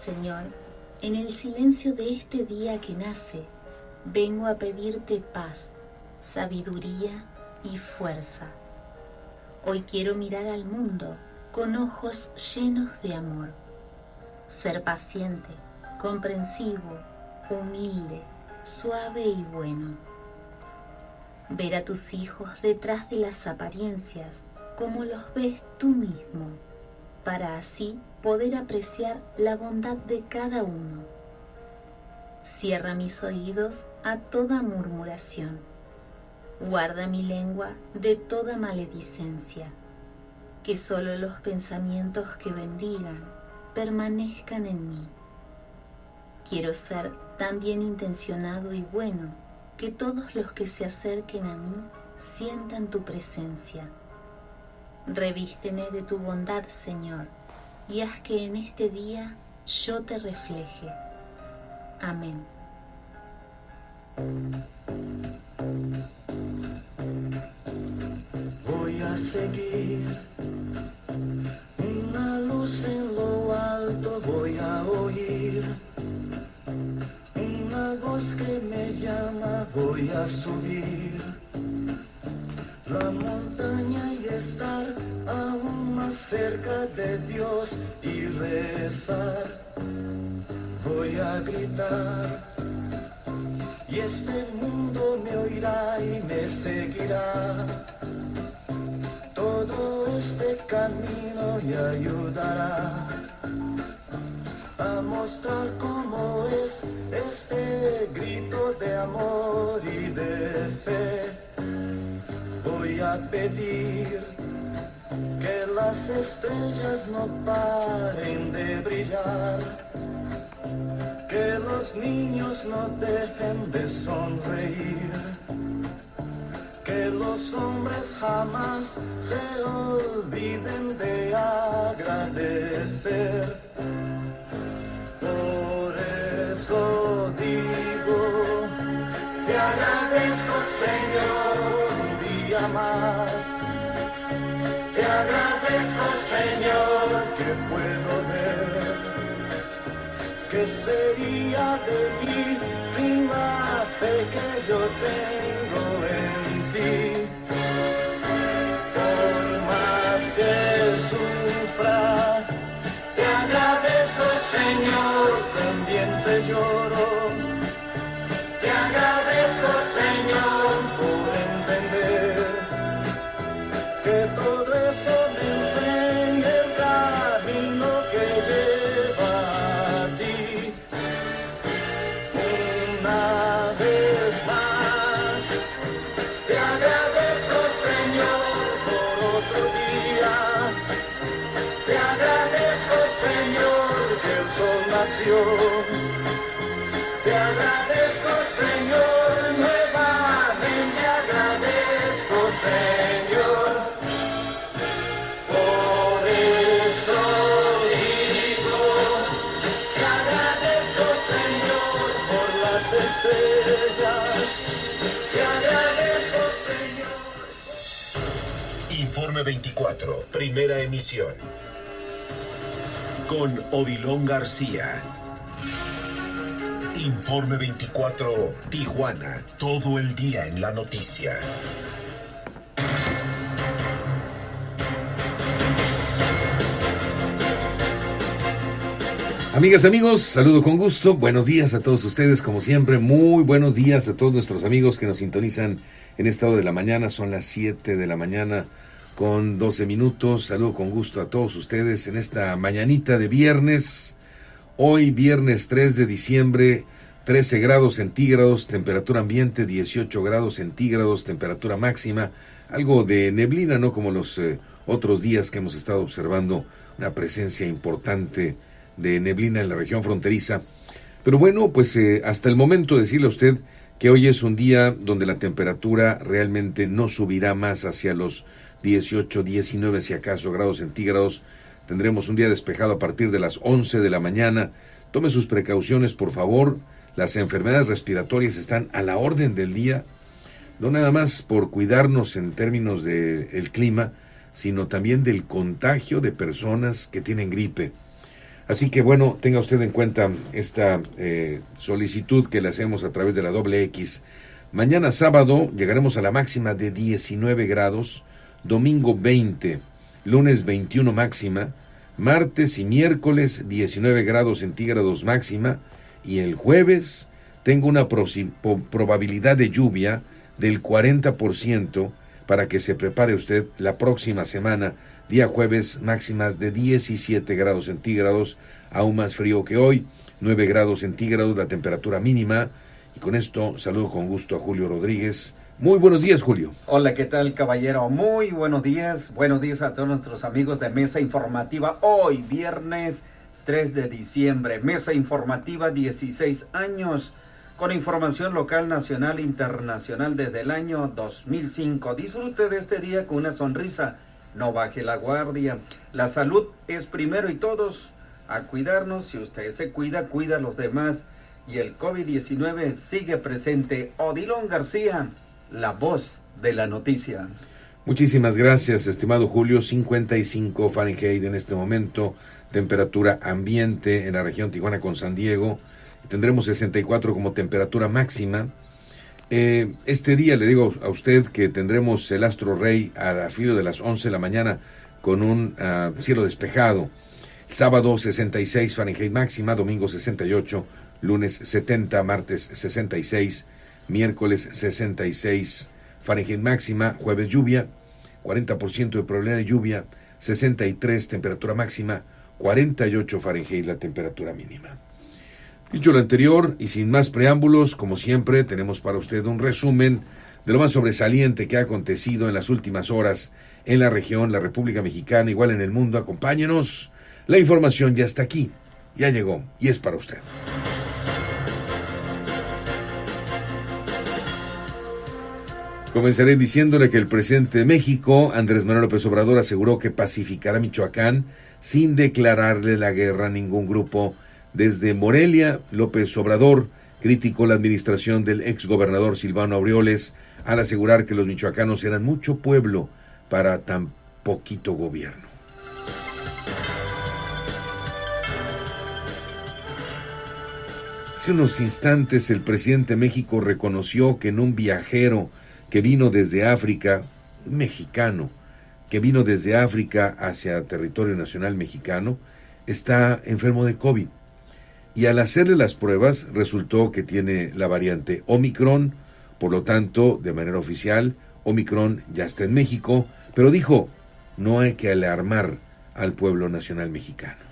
Señor, en el silencio de este día que nace, vengo a pedirte paz, sabiduría y fuerza. Hoy quiero mirar al mundo con ojos llenos de amor, ser paciente, comprensivo, humilde, suave y bueno. Ver a tus hijos detrás de las apariencias como los ves tú mismo, para así poder apreciar la bondad de cada uno. Cierra mis oídos a toda murmuración. Guarda mi lengua de toda maledicencia. Que solo los pensamientos que bendigan permanezcan en mí. Quiero ser tan bien intencionado y bueno que todos los que se acerquen a mí sientan tu presencia. Revísteme de tu bondad, Señor, y haz que en este día yo te refleje. Amén. Voy a seguir una luz en lo alto, voy a oír una voz que me llama, voy a subir la montaña y estar aún más cerca de Dios y rezar. Voy a gritar y este mundo me oirá y me seguirá. Todo este camino y ayudará a mostrar cómo es este grito de amor y de fe. Voy a pedir que las estrellas no paren de brillar, que los niños no dejen de sonreír, que los hombres jamás se olviden de agradecer. Por eso digo, te agradezco, Señor, un día más. Te agradezco, Señor, que puedo ver. ¿Qué sería de mí sin la fe que yo tengo en ti? Por más que sufra, te agradezco, Señor, también se lloro. Te agradezco, Señor, por entender que todo eso me enseña el camino que lleva a ti. Una vez más, te agradezco, Señor, por otro día. Te agradezco, Señor, que el sol nació. Te agradezco, Señor, nuevamente agradezco, Señor. Por eso digo, te agradezco, Señor, por las estrellas. Te agradezco, Señor. Informe 24, primera emisión. Con Odilon García. Informe 24, Tijuana. Todo el día en la noticia. Amigas, amigos, saludo con gusto. Buenos días a todos ustedes, como siempre. Muy buenos días a todos nuestros amigos que nos sintonizan en esta hora de la mañana. Son las 7 de la mañana con 12 minutos. Saludo con gusto a todos ustedes en esta mañanita de viernes. Hoy, viernes 3 de diciembre, 13 grados centígrados, temperatura ambiente 18 grados centígrados, temperatura máxima. Algo de neblina, no como los otros días que hemos estado observando una presencia importante de neblina en la región fronteriza. Pero bueno, pues hasta el momento decirle a usted que hoy es un día donde la temperatura realmente no subirá más hacia los 18, 19, si acaso, grados centígrados. Tendremos un día despejado a partir de las 11 de la mañana. Tome sus precauciones, por favor. Las enfermedades respiratorias están a la orden del día, no nada más por cuidarnos en términos del clima, sino también del contagio de personas que tienen gripe. Así que bueno, tenga usted en cuenta esta solicitud que le hacemos a través de la XX. Mañana sábado llegaremos a la máxima de 19 grados, domingo 20, lunes 21 máxima, martes y miércoles 19 grados centígrados máxima, y el jueves tengo una probabilidad de lluvia del 40% para que se prepare usted la próxima semana, día jueves, máximas de 17 grados centígrados, aún más frío que hoy, 9 grados centígrados la temperatura mínima. Y con esto saludo con gusto a Julio Rodríguez. Muy buenos días, Julio. Hola, ¿qué tal, caballero? Muy buenos días. Buenos días a todos nuestros amigos de Mesa Informativa. Hoy, viernes 3 de diciembre, Mesa Informativa, 16 años, con información local, nacional e internacional desde el año 2005. Disfrute de este día con una sonrisa. No baje la guardia. La salud es primero y todos a cuidarnos. Si usted se cuida, cuida a los demás. Y el COVID-19 sigue presente. Odilon García, la voz de la noticia. Muchísimas gracias, estimado Julio. 55 Fahrenheit en este momento, temperatura ambiente en la región Tijuana con San Diego. Tendremos 64 como temperatura máxima. Este día le digo a usted que tendremos el astro rey a filo de las 11 de la mañana con un cielo despejado. Sábado 66 Fahrenheit máxima, domingo 68, lunes 70, martes 66, miércoles 66 Fahrenheit máxima, jueves lluvia, 40% de probabilidad de lluvia, 63 temperatura máxima, 48 Fahrenheit la temperatura mínima. Dicho lo anterior y sin más preámbulos, como siempre, tenemos para usted un resumen de lo más sobresaliente que ha acontecido en las últimas horas en la región, la República Mexicana, igual en el mundo. Acompáñenos, la información ya está aquí, ya llegó y es para usted. Comenzaré diciéndole que el presidente de México, Andrés Manuel López Obrador, aseguró que pacificará Michoacán sin declararle la guerra a ningún grupo. Desde Morelia, López Obrador criticó la administración del exgobernador Silvano Aureoles al asegurar que los michoacanos eran mucho pueblo para tan poquito gobierno. Hace unos instantes el presidente de México reconoció que en un viajero que vino desde África, un mexicano, que vino desde África hacia territorio nacional mexicano, está enfermo de COVID. Y al hacerle las pruebas resultó que tiene la variante Omicron, por lo tanto, de manera oficial, Omicron ya está en México, pero dijo, no hay que alarmar al pueblo nacional mexicano.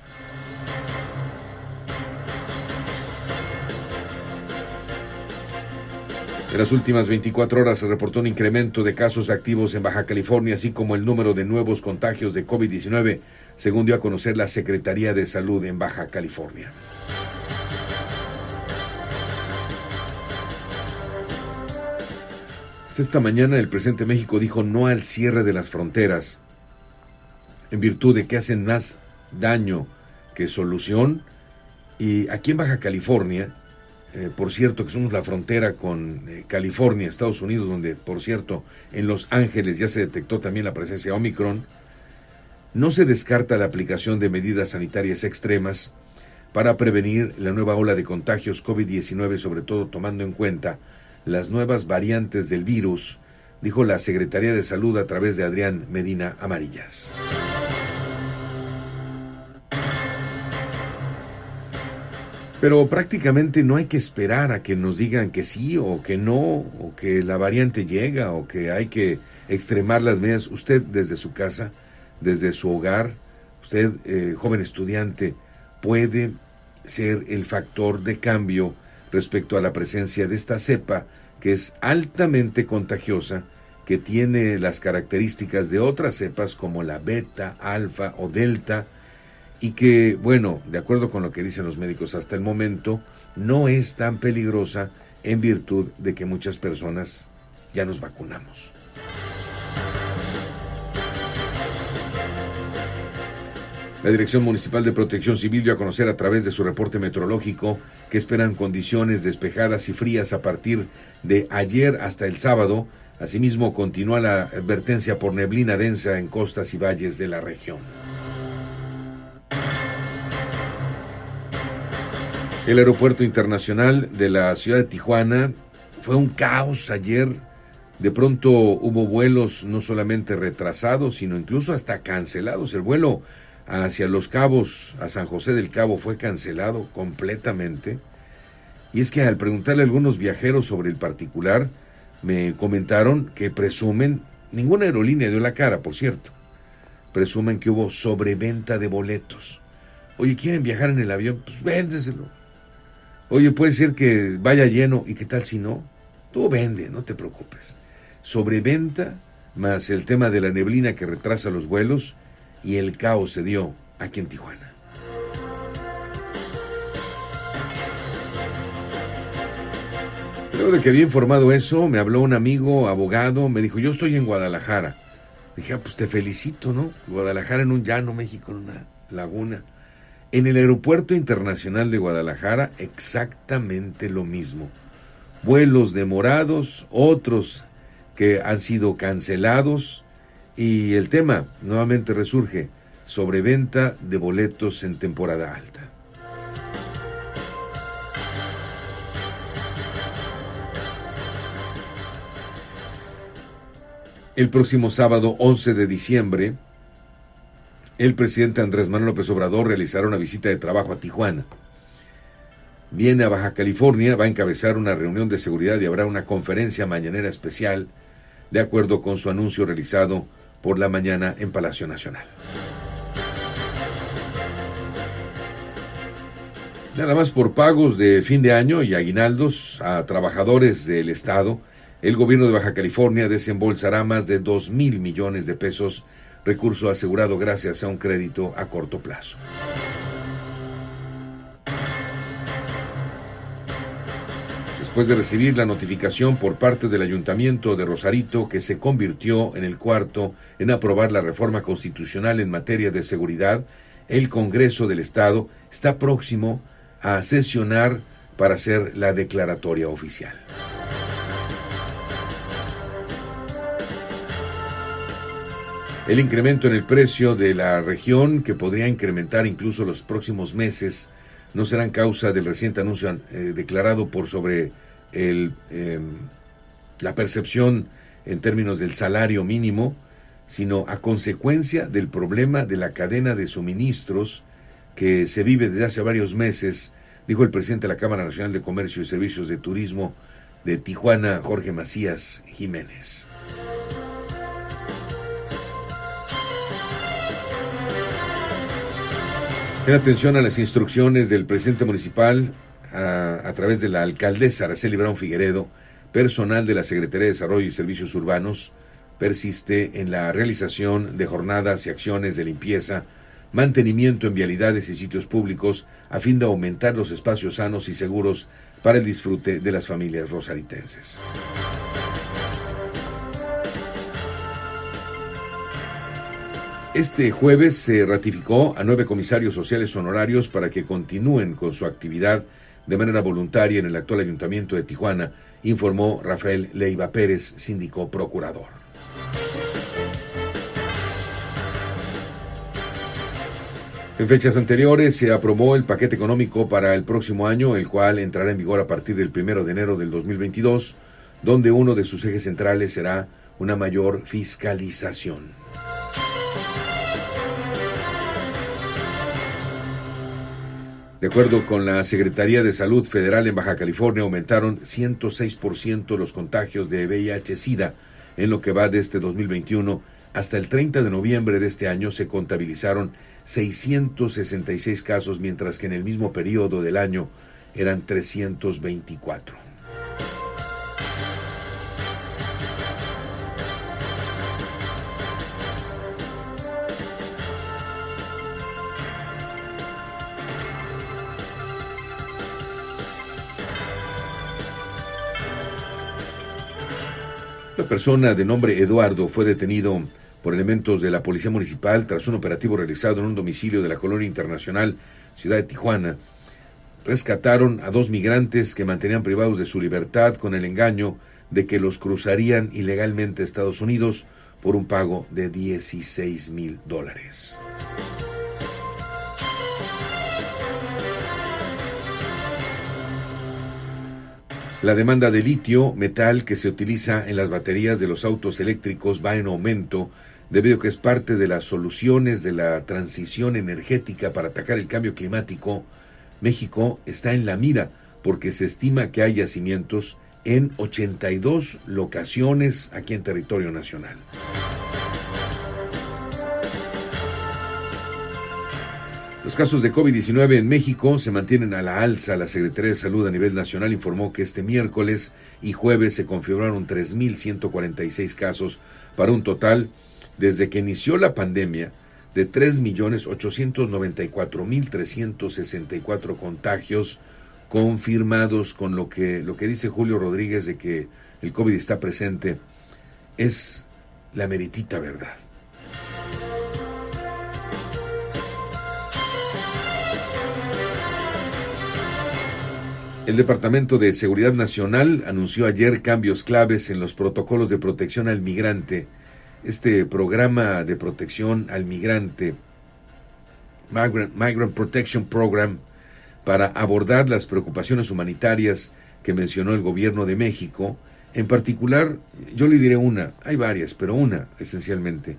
En las últimas 24 horas se reportó un incremento de casos activos en Baja California, así como el número de nuevos contagios de COVID-19, según dio a conocer la Secretaría de Salud en Baja California. Esta mañana el presidente de México dijo no al cierre de las fronteras, en virtud de que hacen más daño que solución. Y aquí en Baja California, por cierto, que somos la frontera con California, Estados Unidos, donde, por cierto, en Los Ángeles ya se detectó también la presencia de Omicron, no se descarta la aplicación de medidas sanitarias extremas para prevenir la nueva ola de contagios COVID-19, sobre todo tomando en cuenta las nuevas variantes del virus, dijo la Secretaría de Salud a través de Adrián Medina Amarillas. Pero prácticamente no hay que esperar a que nos digan que sí o que no, o que la variante llega, o que hay que extremar las medidas. Usted desde su casa, desde su hogar, usted, joven estudiante, puede ser el factor de cambio respecto a la presencia de esta cepa que es altamente contagiosa, que tiene las características de otras cepas como la beta, alfa o delta, y que, bueno, de acuerdo con lo que dicen los médicos hasta el momento, no es tan peligrosa en virtud de que muchas personas ya nos vacunamos. La Dirección Municipal de Protección Civil dio a conocer a través de su reporte meteorológico que esperan condiciones despejadas y frías a partir de ayer hasta el sábado. Asimismo, continúa la advertencia por neblina densa en costas y valles de la región. El aeropuerto internacional de la ciudad de Tijuana fue un caos ayer. De pronto hubo vuelos no solamente retrasados, sino incluso hasta cancelados. El vuelo hacia Los Cabos, a San José del Cabo, fue cancelado completamente. Y es que al preguntarle a algunos viajeros sobre el particular, me comentaron que presumen, ninguna aerolínea dio la cara, por cierto, presumen que hubo sobreventa de boletos. Oye, ¿quieren viajar en el avión? Pues véndeselo. Oye, puede ser que vaya lleno, ¿y qué tal si no? Tú vende, no te preocupes. Sobreventa, más el tema de la neblina que retrasa los vuelos, y el caos se dio aquí en Tijuana. Luego de que había informado eso, me habló un amigo, abogado, me dijo, yo estoy en Guadalajara. Dije, pues te felicito, ¿no? Guadalajara en un llano, México en una laguna. En el aeropuerto internacional de Guadalajara, exactamente lo mismo. Vuelos demorados, otros que han sido cancelados, y el tema nuevamente resurge, sobreventa de boletos en temporada alta. El próximo sábado 11 de diciembre, el presidente Andrés Manuel López Obrador realizará una visita de trabajo a Tijuana. Viene a Baja California, va a encabezar una reunión de seguridad y habrá una conferencia mañanera especial, de acuerdo con su anuncio realizado por la mañana en Palacio Nacional. Nada más por pagos de fin de año y aguinaldos a trabajadores del Estado, el gobierno de Baja California desembolsará más de 2,000 millones de pesos, recurso asegurado gracias a un crédito a corto plazo. Después de recibir la notificación por parte del Ayuntamiento de Rosarito, que se convirtió en el cuarto en aprobar la reforma constitucional en materia de seguridad, el Congreso del Estado está próximo a sesionar para hacer la declaratoria oficial. El incremento en el precio de la región, que podría incrementar incluso los próximos meses, no serán causa del reciente anuncio declarado por sobre la percepción en términos del salario mínimo, sino a consecuencia del problema de la cadena de suministros que se vive desde hace varios meses, dijo el presidente de la Cámara Nacional de Comercio y Servicios de Turismo de Tijuana, Jorge Macías Jiménez. En atención a las instrucciones del presidente municipal, a través de la alcaldesa Araceli Brown Figueredo, personal de la Secretaría de Desarrollo y Servicios Urbanos persiste en la realización de jornadas y acciones de limpieza, mantenimiento en vialidades y sitios públicos, a fin de aumentar los espacios sanos y seguros para el disfrute de las familias rosaritenses. Este jueves se ratificó a 9 comisarios sociales honorarios para que continúen con su actividad de manera voluntaria en el actual Ayuntamiento de Tijuana, informó Rafael Leiva Pérez, síndico procurador. En fechas anteriores se aprobó el paquete económico para el próximo año, el cual entrará en vigor a partir del 1 de enero del 2022, donde uno de sus ejes centrales será una mayor fiscalización. De acuerdo con la Secretaría de Salud Federal en Baja California, aumentaron 106% los contagios de VIH-Sida en lo que va de este 2021. Hasta el 30 de noviembre de este año se contabilizaron 666 casos, mientras que en el mismo periodo del año eran 324. Una persona de nombre Eduardo fue detenido por elementos de la Policía Municipal tras un operativo realizado en un domicilio de la Colonia Internacional, ciudad de Tijuana. Rescataron a 2 migrantes que mantenían privados de su libertad con el engaño de que los cruzarían ilegalmente a Estados Unidos por un pago de $16,000. La demanda de litio, metal que se utiliza en las baterías de los autos eléctricos, va en aumento debido a que es parte de las soluciones de la transición energética para atacar el cambio climático. México está en la mira porque se estima que hay yacimientos en 82 locaciones aquí en territorio nacional. Los casos de COVID-19 en México se mantienen a la alza. La Secretaría de Salud a nivel nacional informó que este miércoles y jueves se confirmaron 3.146 casos para un total, desde que inició la pandemia, de 3.894.364 contagios confirmados, con lo que dice Julio Rodríguez de que el COVID está presente es la meritita verdad. El Departamento de Seguridad Nacional anunció ayer cambios claves en los protocolos de protección al migrante. Este programa de protección al migrante, Migrant Protection Program, para abordar las preocupaciones humanitarias que mencionó el gobierno de México. En particular, yo le diré una, hay varias, pero una esencialmente,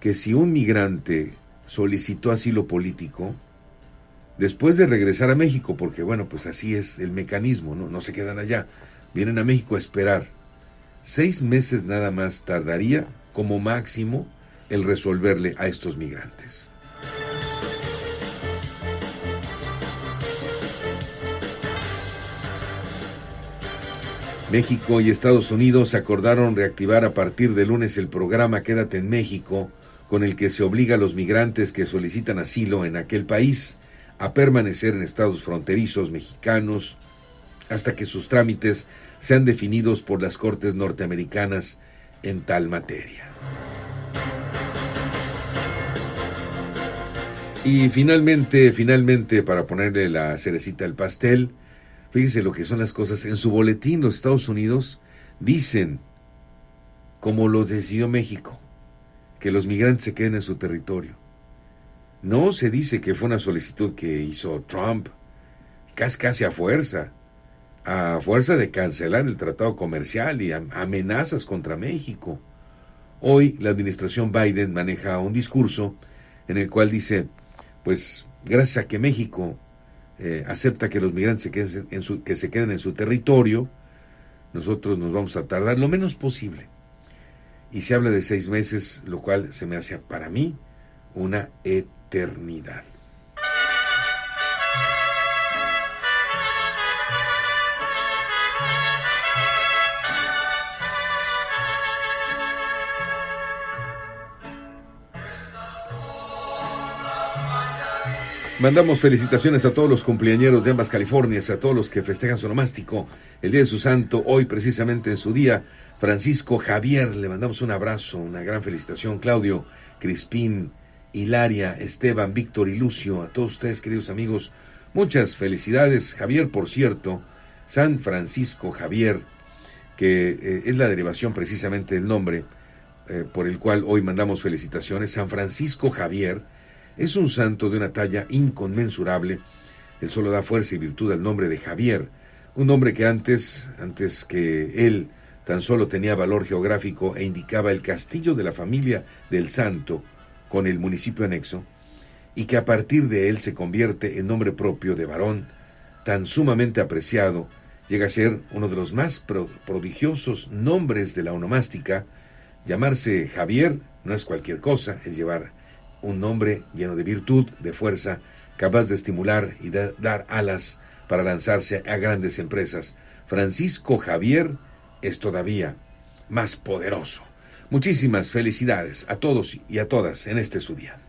que si un migrante solicitó asilo político, después de regresar a México, porque bueno, pues así es el mecanismo, no se quedan allá, vienen a México a esperar. 6 meses nada más tardaría, como máximo, el resolverle a estos migrantes. México y Estados Unidos acordaron reactivar a partir de lunes el programa Quédate en México, con el que se obliga a los migrantes que solicitan asilo en aquel país a permanecer en estados fronterizos mexicanos hasta que sus trámites sean definidos por las cortes norteamericanas en tal materia. Y finalmente, para ponerle la cerecita al pastel, fíjese lo que son las cosas. En su boletín, los Estados Unidos dicen, como lo decidió México, que los migrantes se queden en su territorio. No se dice que fue una solicitud que hizo Trump, casi a fuerza de cancelar el tratado comercial y amenazas contra México. Hoy la administración Biden maneja un discurso en el cual dice, pues gracias a que México acepta que los migrantes se queden en su territorio, nosotros nos vamos a tardar lo menos posible. Y se habla de 6 meses, lo cual se me hace para mí una eternidad. Mandamos felicitaciones a todos los cumpleañeros de ambas Californias, a todos los que festejan su nomástico, el día de su santo, hoy precisamente en su día. Francisco Javier, le mandamos un abrazo, una gran felicitación. Claudio, Crispín, Hilaria, Esteban, Víctor y Lucio, a todos ustedes, queridos amigos, muchas felicidades. Javier, por cierto, San Francisco Javier, que es la derivación precisamente del nombre por el cual hoy mandamos felicitaciones. San Francisco Javier es un santo de una talla inconmensurable. Él solo da fuerza y virtud al nombre de Javier, un nombre que antes que él tan solo tenía valor geográfico e indicaba el castillo de la familia del santo con el municipio anexo, y que a partir de él se convierte en nombre propio de varón, tan sumamente apreciado, llega a ser uno de los más prodigiosos nombres de la onomástica. Llamarse Javier no es cualquier cosa, es llevar un nombre lleno de virtud, de fuerza, capaz de estimular y de dar alas para lanzarse a grandes empresas. Francisco Javier es todavía más poderoso. Muchísimas felicidades a todos y a todas en este su día.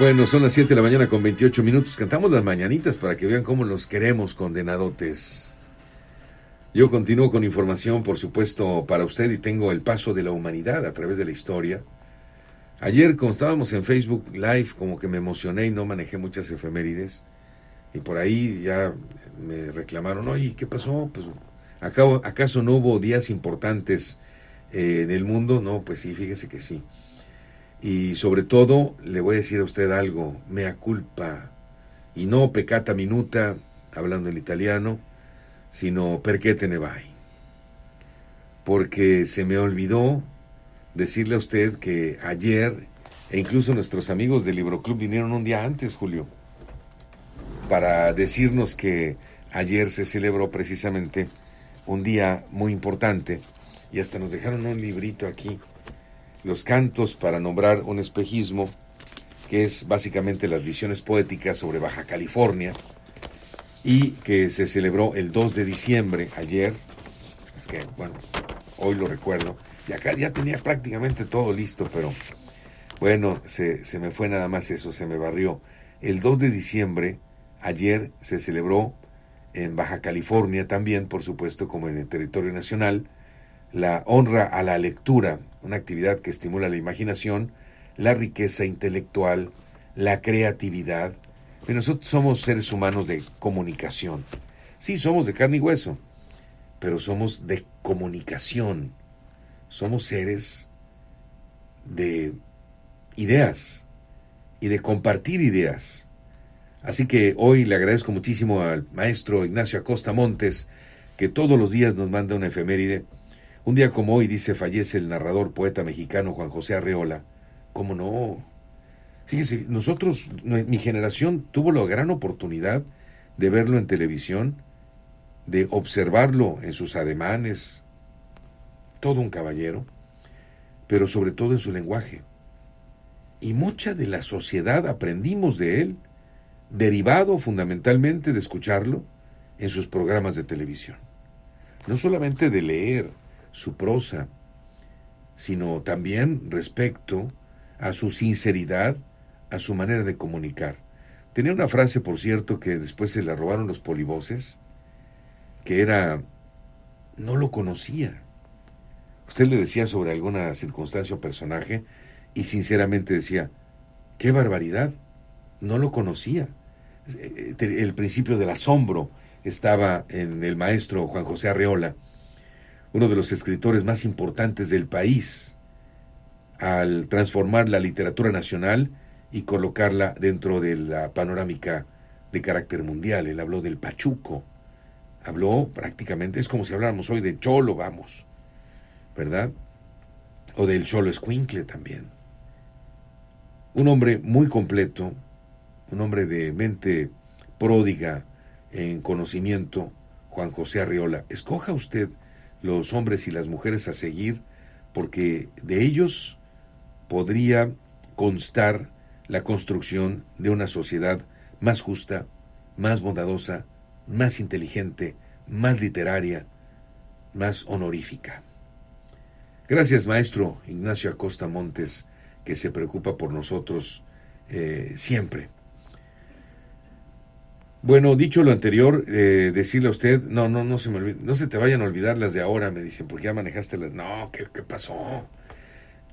Bueno, son las 7 de la mañana con 28 minutos. Cantamos las mañanitas para que vean cómo los queremos, condenadotes. Yo continúo con información, por supuesto, para usted, y tengo el paso de la humanidad a través de la historia. Ayer, como estábamos en Facebook Live, como que me emocioné y no manejé muchas efemérides. Y por ahí ya me reclamaron, oye, ¿qué pasó? Pues, ¿acaso no hubo días importantes en el mundo? No, pues sí, fíjese que sí. Y sobre todo, le voy a decir a usted algo, mea culpa, y no peccata minuta, hablando en italiano, sino perché te ne vai. Porque se me olvidó decirle a usted que ayer, e incluso nuestros amigos del Libro Club vinieron un día antes, Julio, para decirnos que ayer se celebró precisamente un día muy importante, y hasta nos dejaron un librito aquí, Los cantos para nombrar un espejismo, que es básicamente las visiones poéticas sobre Baja California, y que se celebró el 2 de diciembre, ayer. Es que, bueno, hoy lo recuerdo, y acá ya tenía prácticamente todo listo, pero bueno, se me fue nada más eso, se me barrió. El 2 de diciembre, ayer, se celebró en Baja California también, por supuesto, como en el territorio nacional, la honra a la lectura, una actividad que estimula la imaginación, la riqueza intelectual, la creatividad. Pero nosotros somos seres humanos de comunicación. Sí, somos de carne y hueso, pero somos de comunicación. Somos seres de ideas y de compartir ideas. Así que hoy le agradezco muchísimo al maestro Ignacio Acosta Montes, que todos los días nos manda una efeméride. Un día como hoy, dice, fallece el narrador poeta mexicano Juan José Arreola. ¿Cómo no? Fíjese, nosotros, mi generación tuvo la gran oportunidad de verlo en televisión, de observarlo en sus ademanes, todo un caballero, pero sobre todo en su lenguaje. Y mucha de la sociedad aprendimos de él, derivado fundamentalmente de escucharlo en sus programas de televisión. No solamente de leer su prosa, sino también respecto a su sinceridad, a su manera de comunicar. Tenía una frase, por cierto, que después se la robaron los polivoces, que era, no lo conocía. Usted le decía sobre alguna circunstancia o personaje y sinceramente decía, ¡qué barbaridad! No lo conocía. El principio del asombro estaba en el maestro Juan José Arreola, uno de los escritores más importantes del país, al transformar la literatura nacional y colocarla dentro de la panorámica de carácter mundial. Él habló del Pachuco, habló prácticamente, es como si habláramos hoy de Cholo, vamos, ¿verdad? O del Cholo Escuincle también. Un hombre muy completo, un hombre de mente pródiga en conocimiento, Juan José Arreola. Escoja usted los hombres y las mujeres a seguir, porque de ellos podría constar la construcción de una sociedad más justa, más bondadosa, más inteligente, más literaria, más honorífica. Gracias, maestro Ignacio Acosta Montes, que se preocupa por nosotros siempre. Bueno, dicho lo anterior, decirle a usted, no se me olvide, no se te vayan a olvidar las de ahora, me dicen, porque ya manejaste las. No, ¿qué pasó?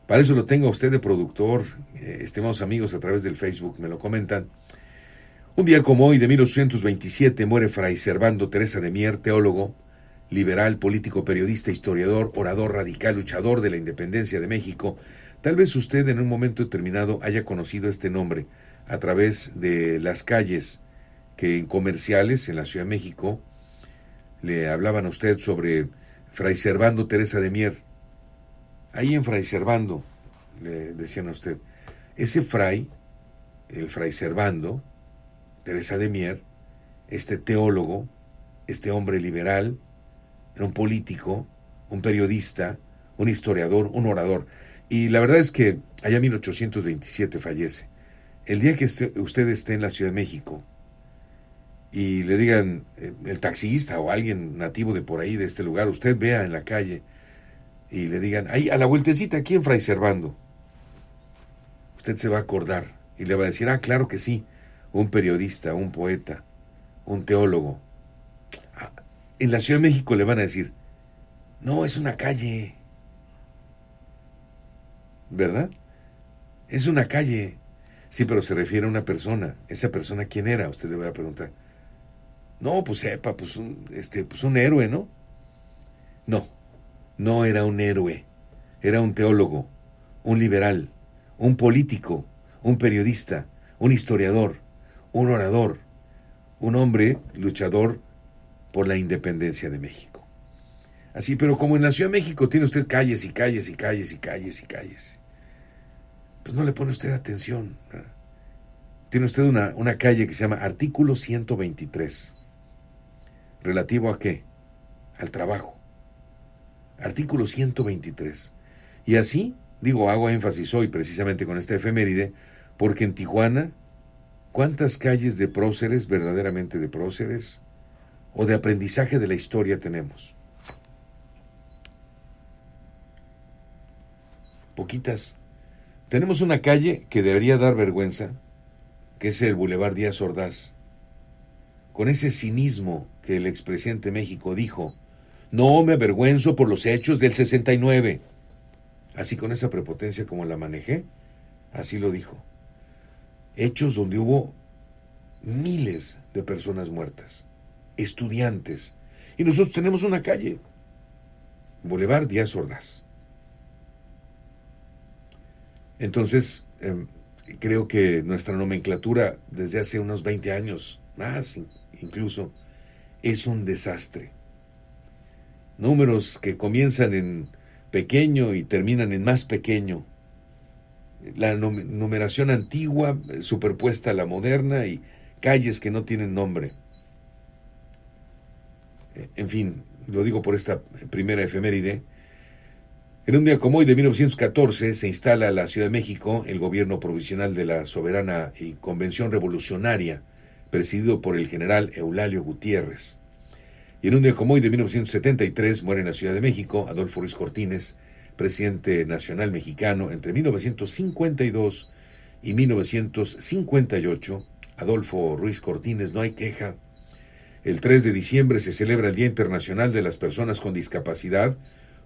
Para eso lo tengo a usted de productor, estimados amigos, a través del Facebook, me lo comentan. Un día como hoy, de 1827, muere Fray Servando Teresa de Mier, teólogo, liberal, político, periodista, historiador, orador radical, luchador de la independencia de México. Tal vez usted en un momento determinado haya conocido este nombre a través de las calles que en comerciales en la Ciudad de México le hablaban a usted sobre Fray Servando Teresa de Mier. Ahí en Fray Servando, le decían a usted, ese fray, el Fray Servando Teresa de Mier, este teólogo, este hombre liberal, era un político, un periodista, un historiador, un orador. Y la verdad es que allá en 1827 fallece. El día que usted esté en la Ciudad de México y le digan el taxista o alguien nativo de por ahí, de este lugar, usted vea en la calle y le digan, ahí a la vueltecita, aquí en Fray Servando, usted se va a acordar y le va a decir, claro que sí, un periodista, un poeta, un teólogo. En la Ciudad de México le van a decir, no, es una calle, ¿verdad? Es una calle. Sí, pero se refiere a una persona. ¿Esa persona quién era? Usted le va a preguntar. No, pues sepa, pues un héroe, ¿no? No era un héroe. Era un teólogo, un liberal, un político, un periodista, un historiador, un orador, un hombre luchador por la independencia de México. Así, pero como en la Ciudad de México tiene usted calles y calles y calles y calles y calles, pues no le pone usted atención, ¿verdad? Tiene usted una calle que se llama Artículo 123. ¿Relativo a qué? Al trabajo. Artículo 123. Y así, hago énfasis hoy precisamente con esta efeméride, porque en Tijuana, ¿cuántas calles de próceres, verdaderamente de próceres, o de aprendizaje de la historia tenemos? Poquitas. Tenemos una calle que debería dar vergüenza, que es el Boulevard Díaz Ordaz, con ese cinismo que el expresidente de México dijo: no me avergüenzo por los hechos del 69. Así, con esa prepotencia como la manejé, así lo dijo. Hechos donde hubo miles de personas muertas, estudiantes, y nosotros tenemos una calle, Boulevard Díaz Ordaz. Entonces, creo que nuestra nomenclatura desde hace unos 20 años, más incluso, es un desastre. Números que comienzan en pequeño y terminan en más pequeño. La numeración antigua superpuesta a la moderna y calles que no tienen nombre. En fin, lo digo por esta primera efeméride. En un día como hoy de 1914 se instala en la Ciudad de México el gobierno provisional de la Soberana y Convención Revolucionaria, presidido por el general Eulalio Gutiérrez. Y en un día como hoy de 1973 muere en la Ciudad de México Adolfo Ruiz Cortines, presidente nacional mexicano entre 1952 y 1958. Adolfo Ruiz Cortines, no hay queja. El 3 de diciembre se celebra el Día Internacional de las Personas con Discapacidad,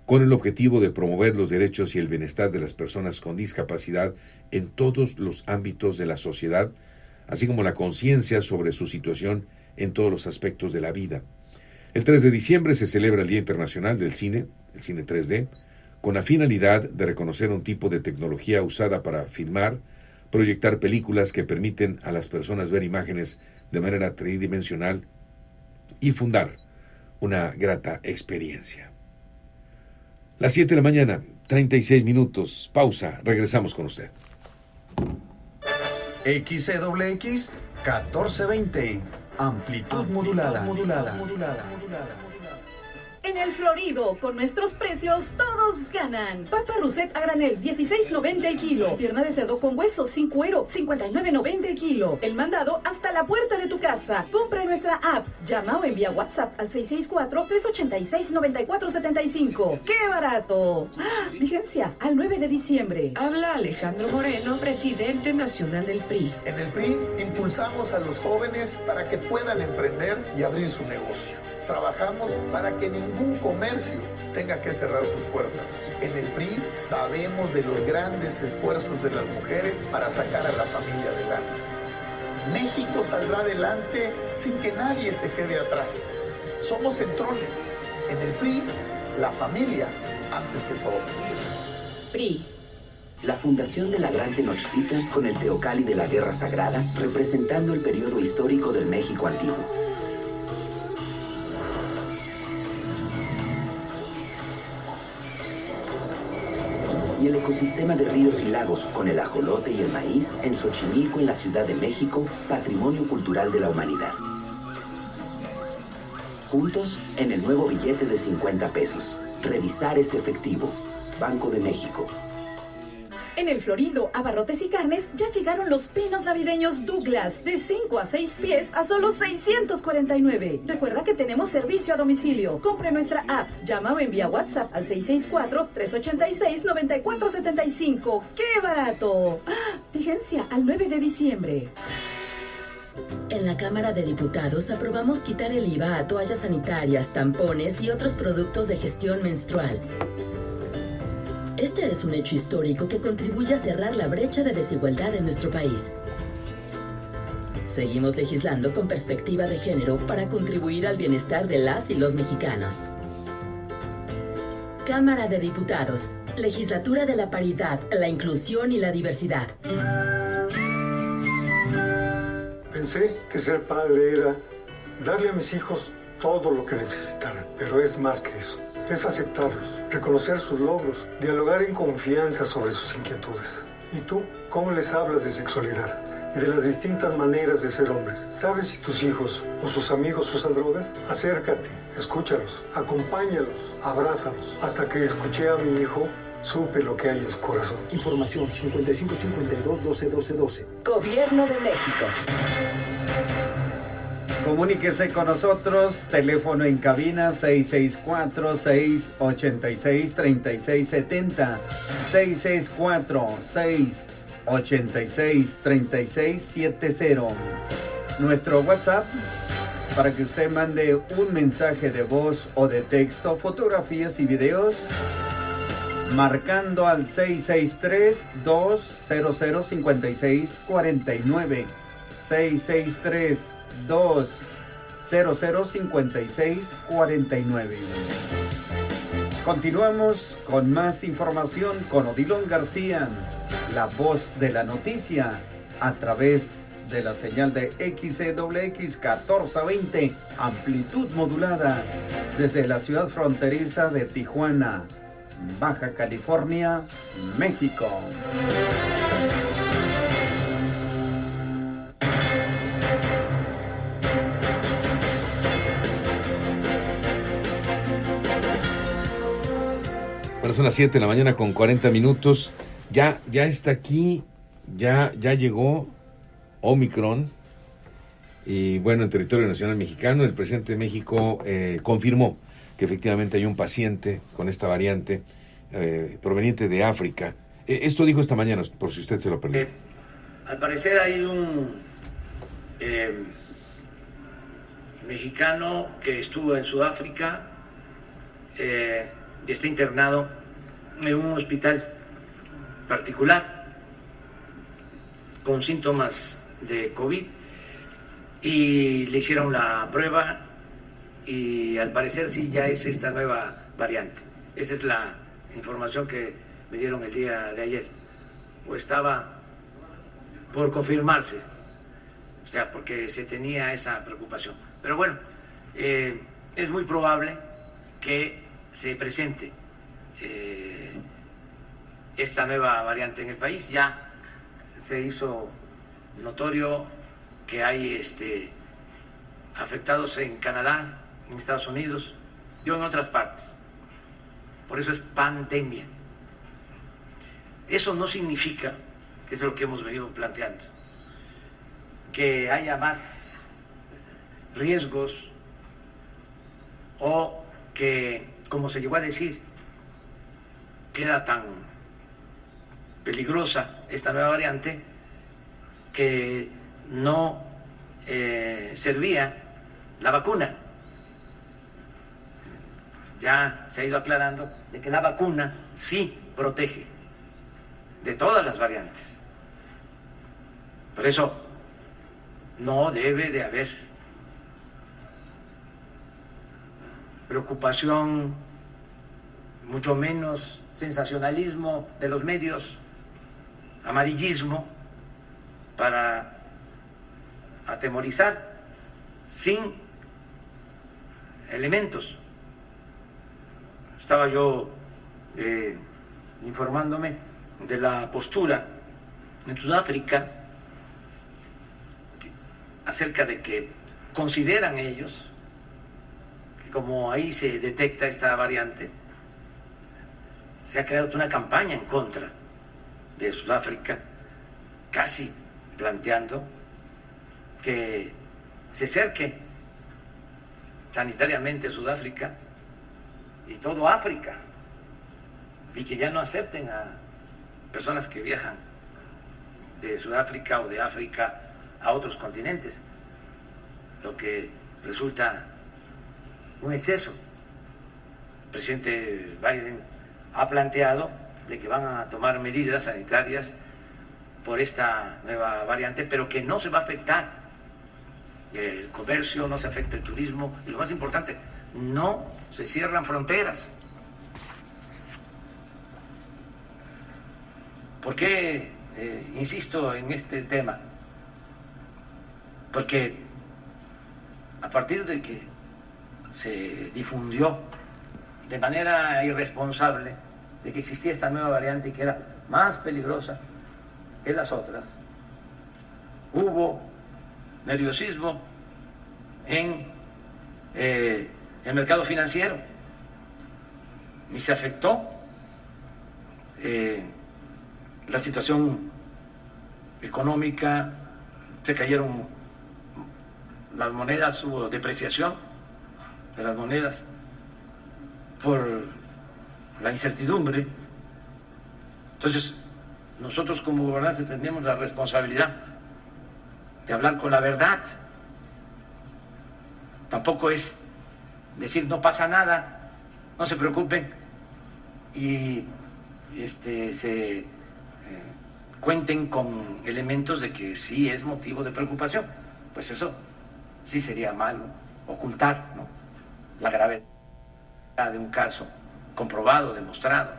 con el objetivo de promover los derechos y el bienestar de las personas con discapacidad en todos los ámbitos de la sociedad, así como la conciencia sobre su situación en todos los aspectos de la vida. El 3 de diciembre se celebra el Día Internacional del Cine, el cine 3D, con la finalidad de reconocer un tipo de tecnología usada para filmar, proyectar películas que permiten a las personas ver imágenes de manera tridimensional y fundar una grata experiencia. Las 7 de la mañana, 36 minutos. Pausa. Regresamos con usted. XCWX 1420. Amplitud modulada. En el Florido, con nuestros precios, todos ganan. Papa Rousset a granel, $16.90 el kilo. Pierna de cerdo con hueso, sin cuero, $59.90 el kilo. El mandado hasta la puerta de tu casa. Compra en nuestra app. Llama o envía WhatsApp al 664-386-9475. ¡Qué barato! Vigencia al 9 de diciembre. Habla Alejandro Moreno, presidente nacional del PRI. En el PRI impulsamos a los jóvenes para que puedan emprender y abrir su negocio. Trabajamos para que ningún comercio tenga que cerrar sus puertas. En el PRI sabemos de los grandes esfuerzos de las mujeres para sacar a la familia adelante. México saldrá adelante sin que nadie se quede atrás. Somos centrones. En el PRI, la familia antes que todo. PRI. La fundación de la Gran Tenochtitlan con el Teocalli de la Guerra Sagrada, representando el periodo histórico del México antiguo. Y el ecosistema de ríos y lagos con el ajolote y el maíz en Xochimilco, en la Ciudad de México, patrimonio cultural de la humanidad. Juntos en el nuevo billete de 50 pesos. Revisar ese efectivo. Banco de México. En el Florido, abarrotes y carnes, ya llegaron los pinos navideños Douglas, de 5 a 6 pies a solo $649. Recuerda que tenemos servicio a domicilio. Compre nuestra app, llama o envía WhatsApp al 664-386-9475. ¡Qué barato! Vigencia al 9 de diciembre. En la Cámara de Diputados aprobamos quitar el IVA a toallas sanitarias, tampones y otros productos de gestión menstrual. Este es un hecho histórico que contribuye a cerrar la brecha de desigualdad en nuestro país. Seguimos legislando con perspectiva de género para contribuir al bienestar de las y los mexicanos. Cámara de Diputados, Legislatura de la Paridad, la Inclusión y la Diversidad. Pensé que ser padre era darle a mis hijos todo lo que necesitaran, pero es más que eso. Es aceptarlos, reconocer sus logros, dialogar en confianza sobre sus inquietudes. ¿Y tú, cómo les hablas de sexualidad y de las distintas maneras de ser hombres? ¿Sabes si tus hijos o sus amigos usan drogas? Acércate, escúchalos, acompáñalos, abrázalos. Hasta que escuché a mi hijo, supe lo que hay en su corazón. Información 5552-121212. Gobierno de México. Comuníquese con nosotros, teléfono en cabina 664-686-3670, 664-686-3670. Nuestro WhatsApp, para que usted mande un mensaje de voz o de texto, fotografías y videos, marcando al 663-200-5649, 663-200-5649. Continuamos con más información con Odilon García, la voz de la noticia, a través de la señal de XCWX 1420, amplitud modulada, desde la ciudad fronteriza de Tijuana, Baja California, México. Bueno, son las 7 de la mañana con 40 minutos. Ya está aquí, ya llegó Omicron. Y bueno, en territorio nacional mexicano, el presidente de México confirmó que efectivamente hay un paciente con esta variante proveniente de África. Esto dijo esta mañana, por si usted se lo perdió. Al parecer hay un mexicano que estuvo en Sudáfrica y está internado en un hospital particular con síntomas de COVID y le hicieron la prueba y al parecer sí ya es esta nueva variante. Esa es la información que me dieron el día de ayer, o estaba por confirmarse, o sea, porque se tenía esa preocupación. Pero bueno, es muy probable que se presente esta nueva variante en el país. Ya se hizo notorio que hay afectados en Canadá, en Estados Unidos y en otras partes. Por eso es pandemia. Eso no significa, que es lo que hemos venido planteando, que haya más riesgos o que, como se llegó a decir, que era tan peligrosa esta nueva variante que no servía la vacuna. Ya se ha ido aclarando de que la vacuna sí protege de todas las variantes. Por eso no debe de haber preocupación, mucho menos sensacionalismo de los medios, amarillismo para atemorizar sin elementos. Estaba yo informándome de la postura en Sudáfrica acerca de que consideran ellos que como ahí se detecta esta variante, se ha creado una campaña en contra de Sudáfrica, casi planteando que se cerque sanitariamente Sudáfrica y todo África, y que ya no acepten a personas que viajan de Sudáfrica o de África a otros continentes, lo que resulta un exceso. El presidente Biden ha planteado de que van a tomar medidas sanitarias por esta nueva variante, pero que no se va a afectar el comercio, no se afecta el turismo y lo más importante, no se cierran fronteras. ¿Por qué insisto en este tema? Porque a partir de que se difundió de manera irresponsable de que existía esta nueva variante y que era más peligrosa que las otras, hubo nerviosismo en el mercado financiero y se afectó la situación económica, se cayeron las monedas, hubo depreciación de las monedas por la incertidumbre. Entonces, nosotros como gobernantes tenemos la responsabilidad de hablar con la verdad. Tampoco es decir no pasa nada, no se preocupen y se cuenten con elementos de que sí es motivo de preocupación. Pues eso sí sería malo, ocultar, ¿no?, la gravedad de un caso comprobado, demostrado.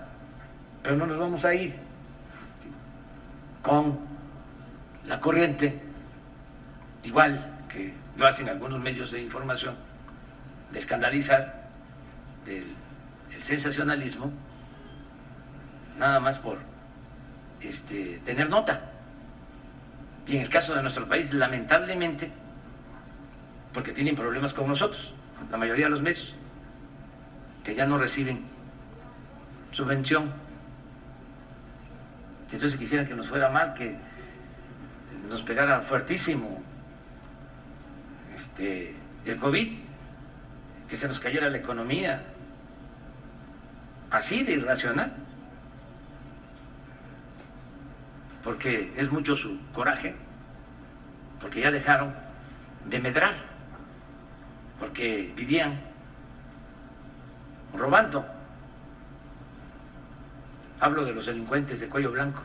Pero no nos vamos a ir con la corriente, igual que lo hacen algunos medios de información, de escandalizar el sensacionalismo, nada más por tener nota. Y en el caso de nuestro país, lamentablemente, porque tienen problemas con nosotros, la mayoría de los medios, que ya no reciben subvención. Entonces quisieran que nos fuera mal, que nos pegara fuertísimo el COVID, que se nos cayera la economía, así de irracional, porque es mucho su coraje, porque ya dejaron de medrar, porque vivían robando. Hablo de los delincuentes de cuello blanco,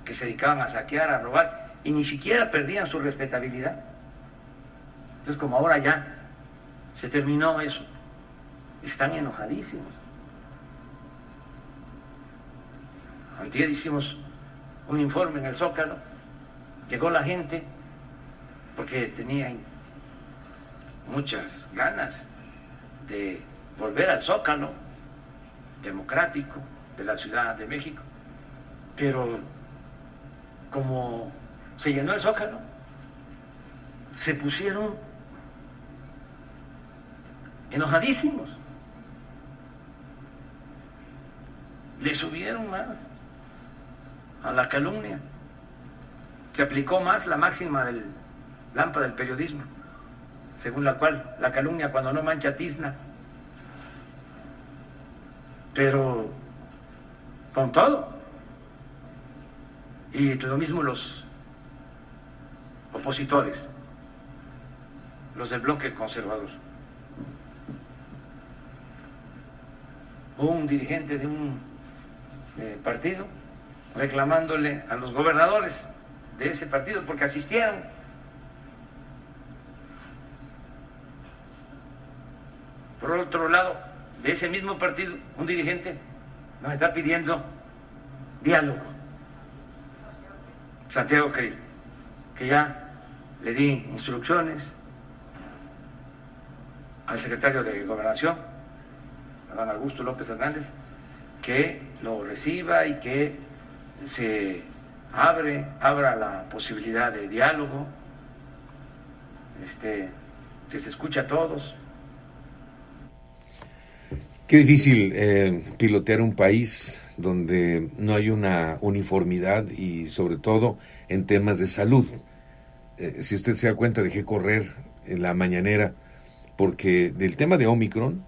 que se dedicaban a saquear, a robar, y ni siquiera perdían su respetabilidad. Entonces, como ahora ya se terminó eso, están enojadísimos. Antier hicimos un informe en el Zócalo, llegó la gente porque tenían muchas ganas de volver al Zócalo democrático de la Ciudad de México, pero como se llenó el Zócalo, se pusieron enojadísimos, le subieron más a la calumnia, se aplicó más la máxima del lámpara del periodismo, según la cual la calumnia cuando no mancha tizna. Pero con todo, y lo mismo los opositores, los del bloque conservador. Un dirigente de un partido reclamándole a los gobernadores de ese partido porque asistieron. Por otro lado, de ese mismo partido, un dirigente nos está pidiendo diálogo. Santiago Krill, que ya le di instrucciones al secretario de Gobernación, Adán Augusto López Hernández, que lo reciba y que se abra la posibilidad de diálogo, que se escuche a todos. Qué difícil pilotear un país donde no hay una uniformidad y sobre todo en temas de salud. Si usted se da cuenta, dejé correr en la mañanera porque del tema de Omicron,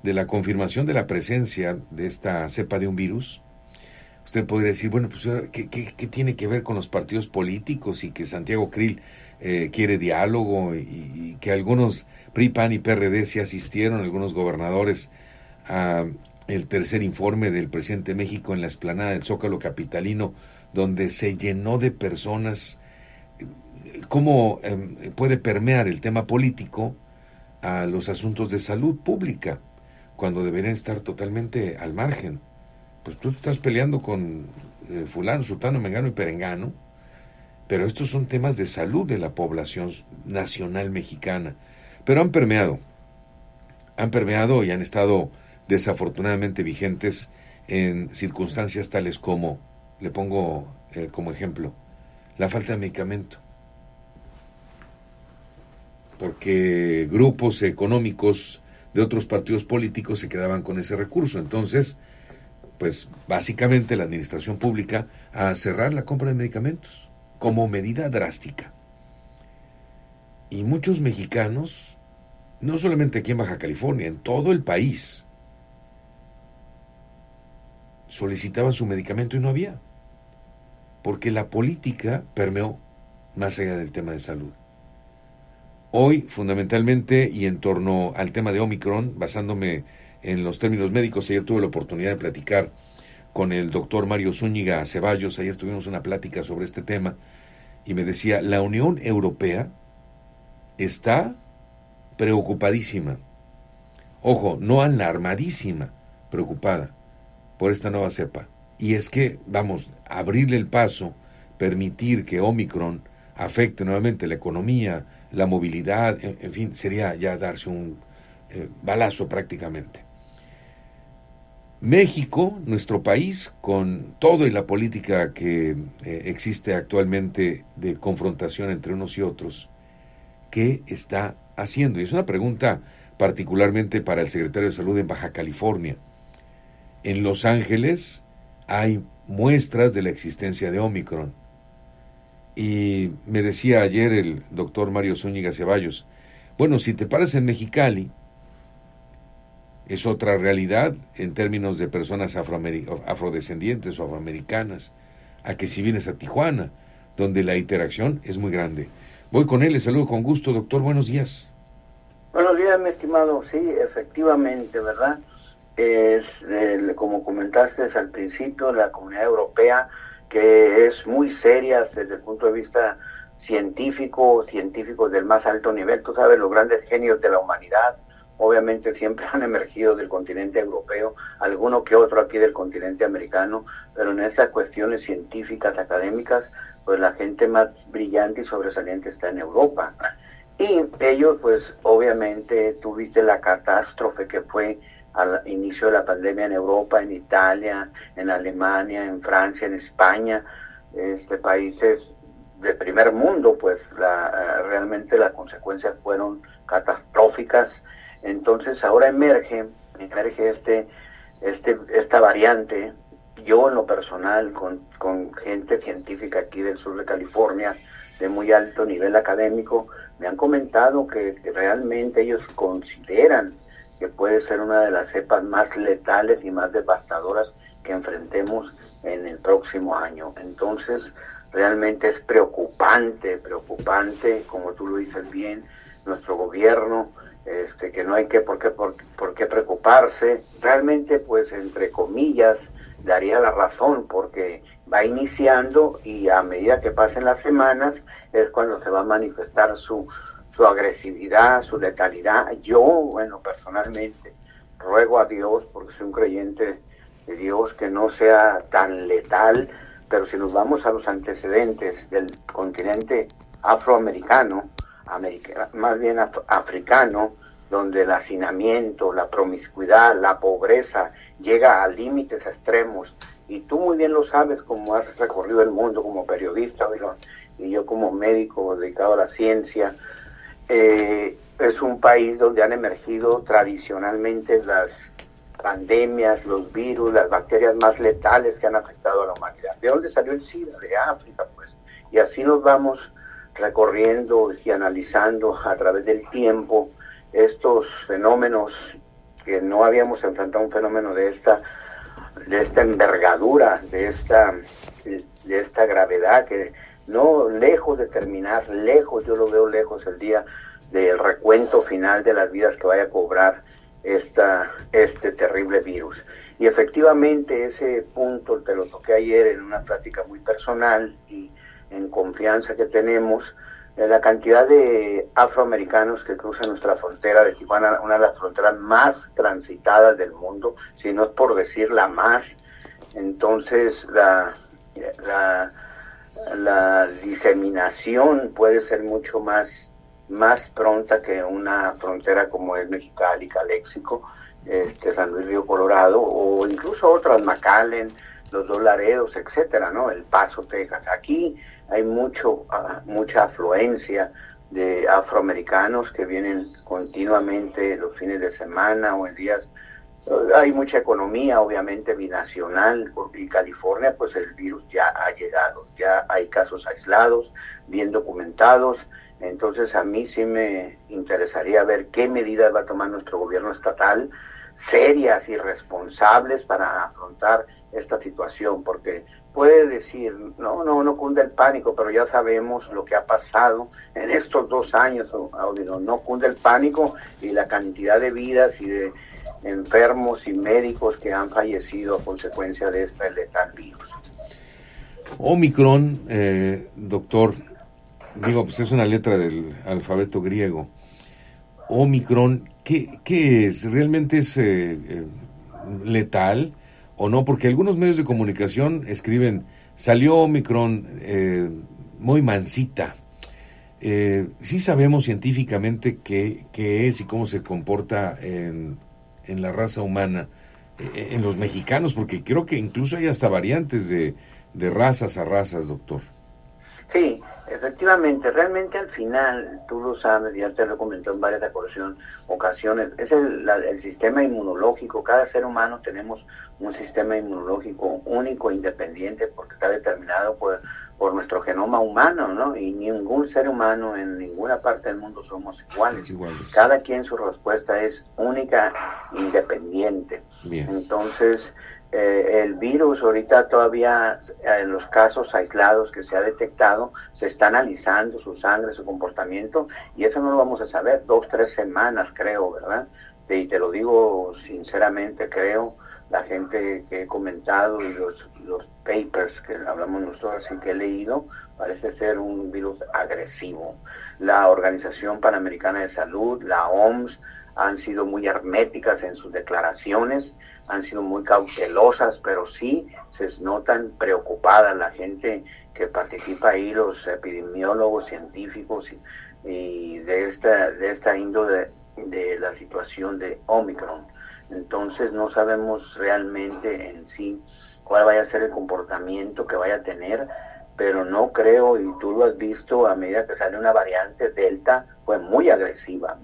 de la confirmación de la presencia de esta cepa de un virus, usted podría decir, bueno, pues ¿qué tiene que ver con los partidos políticos y que Santiago Krill quiere diálogo y que algunos PRI, PAN y PRD sí asistieron, algunos gobernadores, a el tercer informe del presidente de México en la explanada del Zócalo capitalino, donde se llenó de personas cómo puede permear el tema político a los asuntos de salud pública, cuando deberían estar totalmente al margen. Pues tú estás peleando con fulano, sultano, mengano y perengano, pero estos son temas de salud de la población nacional mexicana. Pero han permeado y han estado desafortunadamente vigentes en circunstancias tales como, le pongo como ejemplo, la falta de medicamento. Porque grupos económicos de otros partidos políticos se quedaban con ese recurso. Entonces, pues básicamente la administración pública a cerrar la compra de medicamentos como medida drástica. Y muchos mexicanos, no solamente aquí en Baja California, en todo el país, solicitaban su medicamento y no había, porque la política permeó más allá del tema de salud. Hoy, fundamentalmente, y en torno al tema de Omicron, basándome en los términos médicos, ayer tuve la oportunidad de platicar con el doctor Mario Zúñiga Ceballos, ayer tuvimos una plática sobre este tema, y me decía, la Unión Europea está preocupadísima, ojo, no alarmadísima, preocupada por esta nueva cepa. Y es que, vamos, abrirle el paso, permitir que Omicron afecte nuevamente la economía, la movilidad, en fin, sería ya darse un balazo prácticamente. México, nuestro país, con todo y la política que existe actualmente de confrontación entre unos y otros, ¿qué está haciendo? Y es una pregunta particularmente para el secretario de Salud en Baja California. En Los Ángeles hay muestras de la existencia de Omicron. Y me decía ayer el doctor Mario Zúñiga Ceballos, bueno, si te paras en Mexicali, es otra realidad en términos de personas afrodescendientes o afroamericanas, a que si vienes a Tijuana, donde la interacción es muy grande. Voy con él, le saludo con gusto, doctor, buenos días. Buenos días, mi estimado, sí, efectivamente, ¿verdad? Como comentaste al principio, la Comunidad Europea, que es muy seria desde el punto de vista científicos del más alto nivel. Tú sabes, los grandes genios de la humanidad obviamente siempre han emergido del continente europeo, alguno que otro aquí del continente americano, pero en estas cuestiones científicas, académicas, pues la gente más brillante y sobresaliente está en Europa. Y ellos, pues obviamente, tuviste la catástrofe que fue al inicio de la pandemia en Europa, en Italia, en Alemania, en Francia, en España, países de primer mundo, pues realmente las consecuencias fueron catastróficas. Entonces ahora emerge esta variante. Yo en lo personal, con gente científica aquí del sur de California, de muy alto nivel académico, me han comentado que realmente ellos consideran que puede ser una de las cepas más letales y más devastadoras que enfrentemos en el próximo año. Entonces, realmente es preocupante, como tú lo dices bien, nuestro gobierno, que no hay por qué preocuparse. Realmente, pues, entre comillas, daría la razón, porque va iniciando y a medida que pasen las semanas es cuando se va a manifestar su agresividad, su letalidad. Yo, bueno, personalmente, ruego a Dios, porque soy un creyente de Dios, que no sea tan letal, pero si nos vamos a los antecedentes del continente afroamericano, más bien africano, donde el hacinamiento, la promiscuidad, la pobreza llega a límites extremos, y tú muy bien lo sabes, como has recorrido el mundo como periodista, y yo como médico dedicado a la ciencia. Es un país donde han emergido tradicionalmente las pandemias, los virus, las bacterias más letales que han afectado a la humanidad. ¿De dónde salió el SIDA? De África, pues. Y así nos vamos recorriendo y analizando a través del tiempo estos fenómenos, que no habíamos enfrentado un fenómeno de esta envergadura, de esta gravedad, que no, lejos de terminar, yo lo veo lejos el día del recuento final de las vidas que vaya a cobrar este terrible virus. Y efectivamente ese punto te lo toqué ayer en una plática muy personal y en confianza que tenemos. la cantidad de afroamericanos que cruzan nuestra frontera de Tijuana, una de las fronteras más transitadas del mundo, si no es por decir la más. Entonces la diseminación puede ser mucho más pronta que una frontera como es Mexicali, Caléxico, San Luis Río Colorado, o incluso otras, McAllen, los Dos Laredos, etcétera, ¿no? El Paso, Texas. Aquí hay mucha afluencia de afroamericanos que vienen continuamente los fines de semana o en días. Hay mucha economía, obviamente, binacional, y California, pues el virus ya ha llegado, ya hay casos aislados, bien documentados. Entonces a mí sí me interesaría ver qué medidas va a tomar nuestro gobierno estatal, serias y responsables, para afrontar esta situación, porque puede decir, no cunde el pánico, pero ya sabemos lo que ha pasado en estos 2 años, no cunde el pánico, y la cantidad de vidas y de enfermos y médicos que han fallecido a consecuencia de este letal virus. Omicron, doctor, pues es una letra del alfabeto griego. Omicron, ¿qué es? ¿Realmente es letal o no? Porque algunos medios de comunicación escriben, salió Omicron muy mansita. Sí sabemos científicamente qué es y cómo se comporta en la raza humana, en los mexicanos, porque creo que incluso hay hasta variantes de razas a razas, doctor. Sí, efectivamente, realmente al final, tú lo sabes, ya te lo he comentado en varias ocasiones, es el sistema inmunológico. Cada ser humano tenemos un sistema inmunológico único e independiente, porque está determinado por nuestro genoma humano, ¿no? Y ningún ser humano en ninguna parte del mundo somos iguales. Cada quien su respuesta es única, independiente. Bien. Entonces, el virus ahorita todavía, en los casos aislados que se ha detectado, se está analizando su sangre, su comportamiento, y eso no lo vamos a saber 2-3 semanas, creo, ¿verdad? Y te lo digo sinceramente, creo, la gente que he comentado y los papers que hablamos nosotros, así que he leído, parece ser un virus agresivo. La Organización Panamericana de Salud, la OMS, han sido muy herméticas en sus declaraciones, han sido muy cautelosas, pero sí se notan preocupadas la gente que participa ahí, los epidemiólogos, científicos y de esta índole de la situación de Omicron. Entonces no sabemos realmente en sí cuál vaya a ser el comportamiento que vaya a tener, pero no creo, y tú lo has visto, a medida que sale una variante Delta, fue muy agresiva,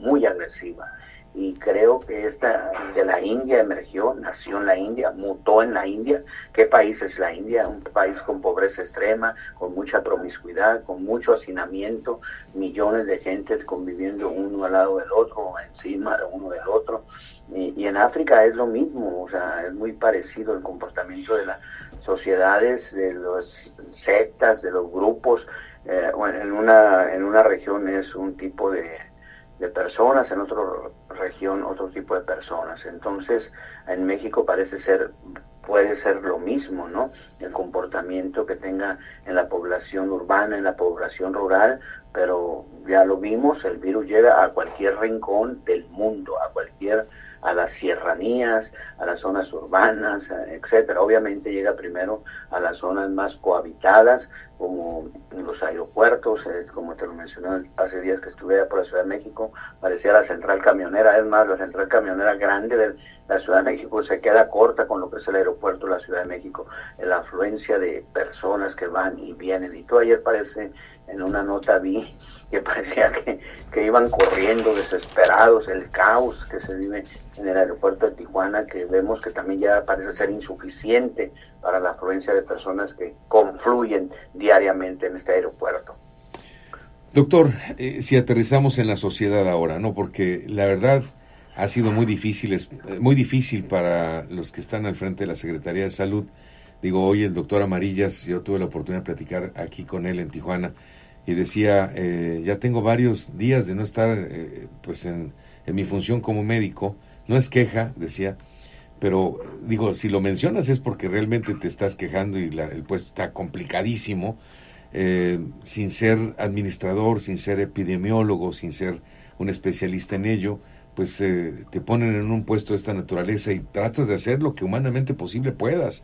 y creo que esta de la India emergió, nació en la India, mutó en la India. ¿Qué país es la India? Un país con pobreza extrema, con mucha promiscuidad, con mucho hacinamiento, millones de gente conviviendo uno al lado del otro, encima de uno del otro. Y en África es lo mismo, o sea, es muy parecido el comportamiento de las sociedades, de las sectas, de los grupos. En una región es un tipo de personas, en otra región otro tipo de personas. Entonces, en México puede ser lo mismo, ¿no? El comportamiento que tenga en la población urbana, en la población rural, pero ya lo vimos, el virus llega a cualquier rincón del mundo, a las sierranías, a las zonas urbanas, etcétera. Obviamente llega primero a las zonas más cohabitadas, como los aeropuertos, como te lo mencioné hace días que estuve por la Ciudad de México, parecía la central camionera. Es más, la central camionera grande de la Ciudad de México se queda corta con lo que es el aeropuerto de la Ciudad de México, en la afluencia de personas que van y vienen. Y tú ayer en una nota vi que parecía que iban corriendo desesperados, el caos que se vive en el aeropuerto de Tijuana, que vemos que también ya parece ser insuficiente para la afluencia de personas que confluyen diariamente en este aeropuerto. Doctor, si aterrizamos en la sociedad ahora, ¿no? Porque la verdad ha sido muy difícil para los que están al frente de la Secretaría de Salud. Digo, hoy el doctor Amarillas, yo tuve la oportunidad de platicar aquí con él en Tijuana, y decía, ya tengo varios días de no estar en mi función como médico. No es queja, decía, pero digo, si lo mencionas es porque realmente te estás quejando y el puesto está complicadísimo. sin ser administrador, sin ser epidemiólogo, sin ser un especialista en ello, pues te ponen en un puesto de esta naturaleza y tratas de hacer lo que humanamente posible puedas.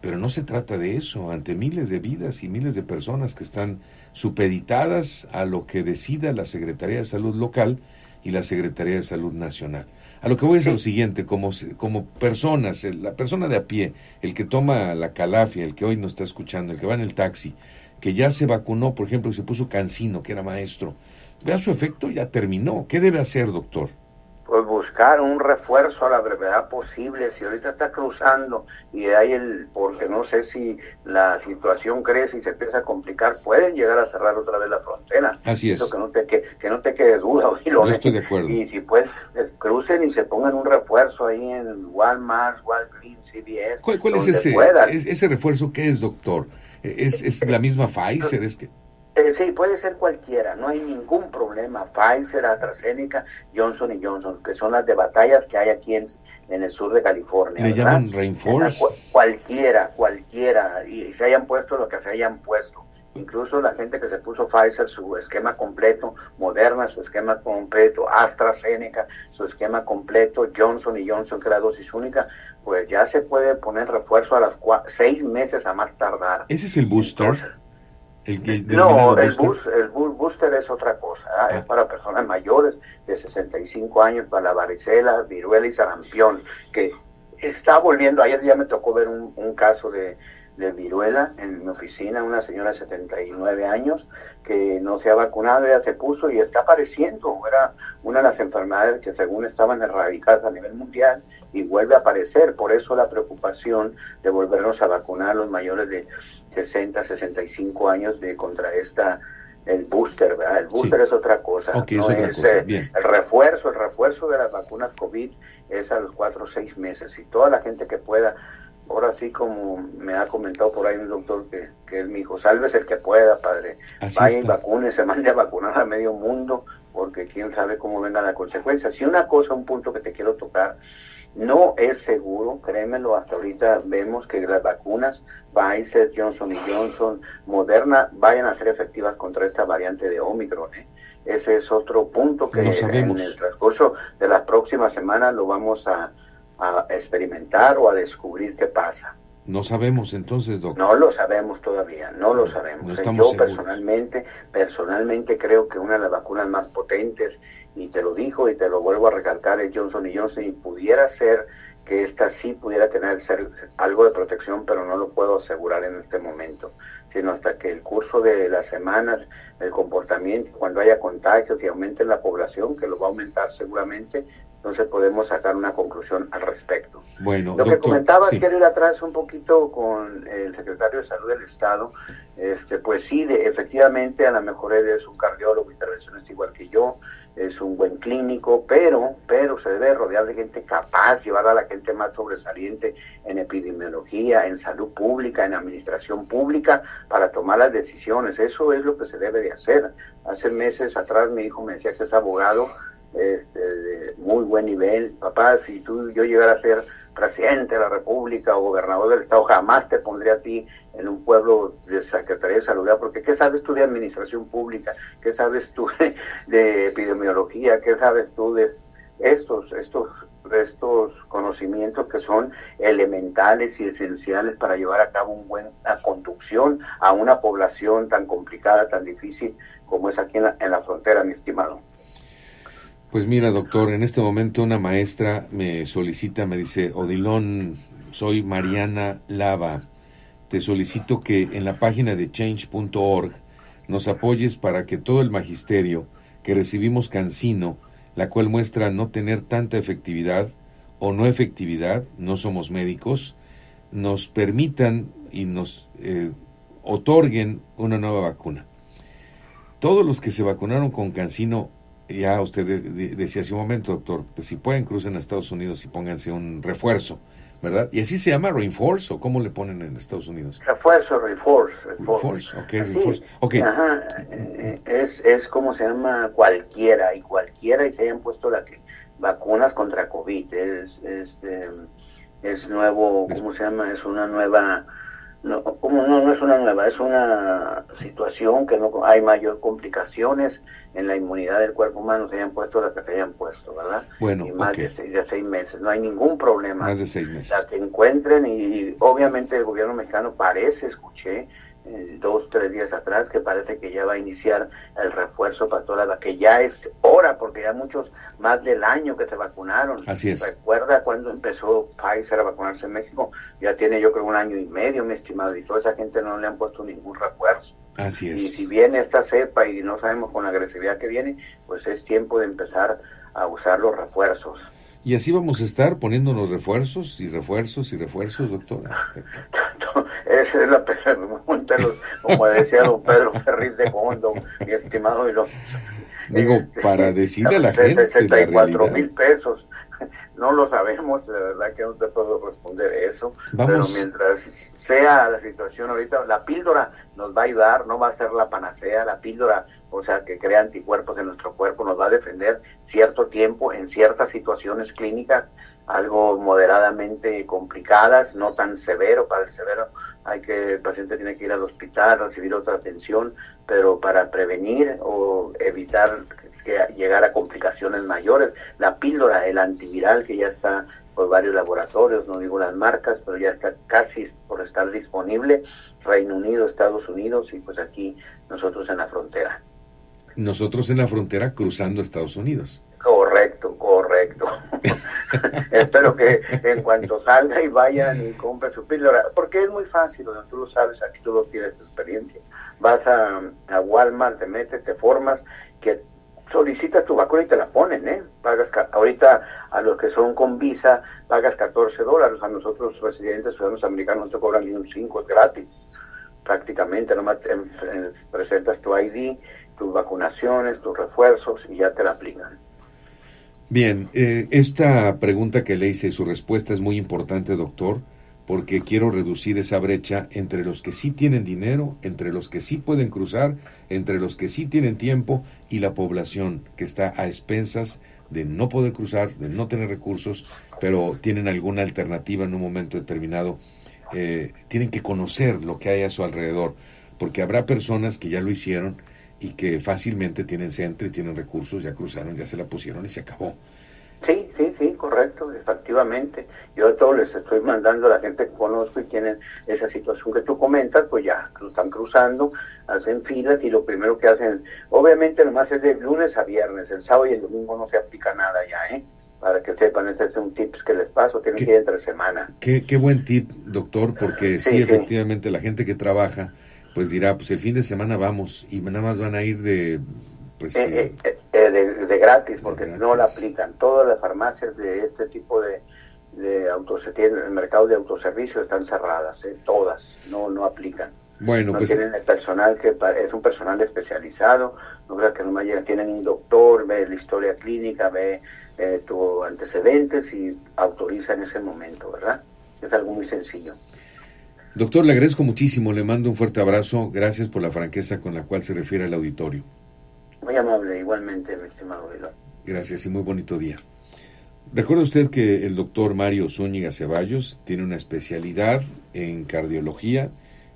Pero no se trata de eso, ante miles de vidas y miles de personas que están supeditadas a lo que decida la Secretaría de Salud local y la Secretaría de Salud nacional. A lo que voy es a lo siguiente, como personas, la persona de a pie, el que toma la calafia, el que hoy nos está escuchando, el que va en el taxi, que ya se vacunó, por ejemplo, y se puso CanSino, que era maestro, vea su efecto, ya terminó. ¿Qué debe hacer, doctor? Pues buscar un refuerzo a la brevedad posible. Si ahorita está cruzando y hay porque no sé si la situación crece y se empieza a complicar, pueden llegar a cerrar otra vez la frontera. Así es. Eso que no te quede duda. Yo estoy de acuerdo. Y si pueden, crucen y se pongan un refuerzo ahí en Walmart, Walgreens, CVS. ¿Cuál es ese refuerzo? ¿Qué es, doctor? ¿Es la misma Pfizer? ¿Es que...? Sí, puede ser cualquiera, no hay ningún problema. Pfizer, AstraZeneca, Johnson & Johnson, que son las de batallas que hay aquí en el sur de California. ¿Le llaman Reinforce? Cualquiera, y se hayan puesto lo que se hayan puesto. Incluso la gente que se puso Pfizer, su esquema completo, Moderna, su esquema completo, AstraZeneca, su esquema completo, Johnson & Johnson, que es la dosis única, pues ya se puede poner refuerzo a las 6 meses a más tardar. ¿Ese es el booster? Entonces, no, el booster es otra cosa, es para personas mayores de 65 años, para la varicela, viruela y sarampión, que está volviendo. Ayer ya me tocó ver un caso de viruela en mi oficina, una señora de 79 años que no se ha vacunado, ella se puso y está apareciendo. Era una de las enfermedades que según estaban erradicadas a nivel mundial y vuelve a aparecer. Por eso la preocupación de volvernos a vacunar los mayores de 60, 65 años contra el booster, ¿verdad? El booster es otra cosa. Okay, no es otra cosa. El refuerzo de las vacunas COVID es a los 4 o 6 meses. Y toda la gente que pueda. Ahora sí, como me ha comentado por ahí un doctor que él me dijo, sálvese el que pueda, padre. Vaya y vacune, se mande a vacunar a medio mundo, porque quién sabe cómo vengan las consecuencias. Si una cosa, un punto que te quiero tocar, no es seguro, créemelo, hasta ahorita vemos que las vacunas Pfizer, Johnson & Johnson, Moderna, vayan a ser efectivas contra esta variante de Omicron, Ese es otro punto que en el transcurso de las próximas semanas lo vamos a experimentar o a descubrir qué pasa. No sabemos entonces, doctor. No lo sabemos todavía, no lo sabemos. No estamos seguros. Personalmente creo que una de las vacunas más potentes, y te lo dijo y te lo vuelvo a recalcar, es Johnson & Johnson, y pudiera ser que esta sí pudiera tener algo de protección, pero no lo puedo asegurar en este momento, sino hasta que el curso de las semanas, el comportamiento, cuando haya contagios y aumente la población, que lo va a aumentar seguramente, entonces podemos sacar una conclusión al respecto. Bueno, lo que comentabas, quiero ir atrás un poquito con el secretario de Salud del Estado. Pues sí, efectivamente, a lo mejor él es un cardiólogo, intervencionista igual que yo, es un buen clínico, pero se debe rodear de gente capaz, llevar a la gente más sobresaliente en epidemiología, en salud pública, en administración pública, para tomar las decisiones. Eso es lo que se debe de hacer. Hace meses atrás mi hijo me decía que es abogado, de muy buen nivel. Papá, si yo llegara a ser presidente de la República o gobernador del Estado, jamás te pondría a ti en un pueblo de Secretaría de Salud, porque ¿qué sabes tú de administración pública? ¿Qué sabes tú de epidemiología? ¿Qué sabes tú de estos conocimientos que son elementales y esenciales para llevar a cabo una conducción a una población tan complicada, tan difícil como es aquí en la frontera, mi estimado? Pues mira, doctor, en este momento una maestra me solicita, me dice, Odilon, soy Mariana Lava, te solicito que en la página de change.org nos apoyes para que todo el magisterio que recibimos CanSino, la cual muestra no tener tanta efectividad o no efectividad, no somos médicos, nos permitan y nos otorguen una nueva vacuna. Todos los que se vacunaron con CanSino, ya usted decía hace un momento, doctor, pues si pueden, crucen a Estados Unidos y pónganse un refuerzo, ¿verdad? ¿Y así se llama Reinforce o cómo le ponen en Estados Unidos? Refuerzo, Reinforce. Reinforce. Ajá, es como se llama cualquiera y se hayan puesto vacunas contra COVID. Es nuevo, ¿cómo se llama? Es una nueva No es una nueva, es una situación que no hay mayor complicaciones en la inmunidad del cuerpo humano, se hayan puesto las que se hayan puesto, ¿verdad? Bueno, y más de 6 meses, no hay ningún problema. Más de 6 meses. La que encuentren y obviamente el gobierno mexicano escuché 2-3 días atrás que parece que ya va a iniciar el refuerzo para toda la que ya es hora, porque ya muchos más del año que se vacunaron. Así es. Recuerda cuando empezó Pfizer a vacunarse en México, ya tiene yo creo 1 año y medio, mi estimado, y toda esa gente no le han puesto ningún refuerzo. Así es. Y si viene esta cepa y no sabemos con la agresividad que viene, pues es tiempo de empezar a usar los refuerzos. Y así vamos a estar poniéndonos refuerzos, doctor. Esa es la pregunta, como decía don Pedro Ferriz de Gondo, mi estimado. Digo, para decirle a la gente 64,000 pesos. No lo sabemos, de verdad que no te puedo responder eso. Pero mientras sea la situación ahorita, la píldora nos va a ayudar, no va a ser la panacea, la píldora, o sea, que crea anticuerpos en nuestro cuerpo, nos va a defender cierto tiempo en ciertas situaciones clínicas, algo moderadamente complicadas, no tan severo. Para el severo el paciente tiene que ir al hospital, recibir otra atención, pero para prevenir o evitar que llegar a complicaciones mayores, la píldora, el antiviral que ya está por varios laboratorios, no digo las marcas, pero ya está casi por estar disponible, Reino Unido, Estados Unidos y pues aquí nosotros en la frontera. Nosotros en la frontera cruzando Estados Unidos. Correcto. Espero que en cuanto salga y vayan y compren su píldora, porque es muy fácil, tú lo sabes, aquí tú lo tienes tu experiencia. Vas a Walmart, te metes, te formas, que solicitas tu vacuna y te la ponen, pagas ahorita a los que son con visa pagas $14, a nosotros residentes ciudadanos americanos no te cobran ni un 5, es gratis prácticamente, nomás presentas tu ID, tus vacunaciones, tus refuerzos y ya te la aplican. Bien, esta pregunta que le hice, su respuesta es muy importante, doctor, porque quiero reducir esa brecha entre los que sí tienen dinero, entre los que sí pueden cruzar, entre los que sí tienen tiempo y la población que está a expensas de no poder cruzar, de no tener recursos, pero tienen alguna alternativa en un momento determinado. Tienen que conocer lo que hay a su alrededor, porque habrá personas que ya lo hicieron y que fácilmente tienen centro y tienen recursos, ya cruzaron, ya se la pusieron y se acabó. Sí, correcto, efectivamente. Yo a todos les estoy mandando a la gente que conozco y tienen esa situación que tú comentas, pues ya están cruzando, hacen filas y lo primero que hacen, obviamente nomás es de lunes a viernes, el sábado y el domingo no se aplica nada ya, para que sepan, ese es un tips que les paso, tienen que ir entre semana. Qué buen tip, doctor, porque sí, efectivamente la gente que trabaja, pues dirá, pues el fin de semana vamos y nada más van a ir de gratis, porque no la aplican. Todas las farmacias de este tipo de el mercado de autoservicio están cerradas, todas, no aplican. Bueno, no pues tienen el personal que es un personal especializado, no creas que nomás llegan, tienen un doctor, ve la historia clínica, ve tus antecedentes y autoriza en ese momento, ¿verdad? Es algo muy sencillo. Doctor, le agradezco muchísimo, le mando un fuerte abrazo, gracias por la franqueza con la cual se refiere al auditorio. Muy amable, igualmente, mi estimado Vilo. Gracias y muy bonito día. Recuerda usted que el doctor Mario Zúñiga Ceballos tiene una especialidad en cardiología,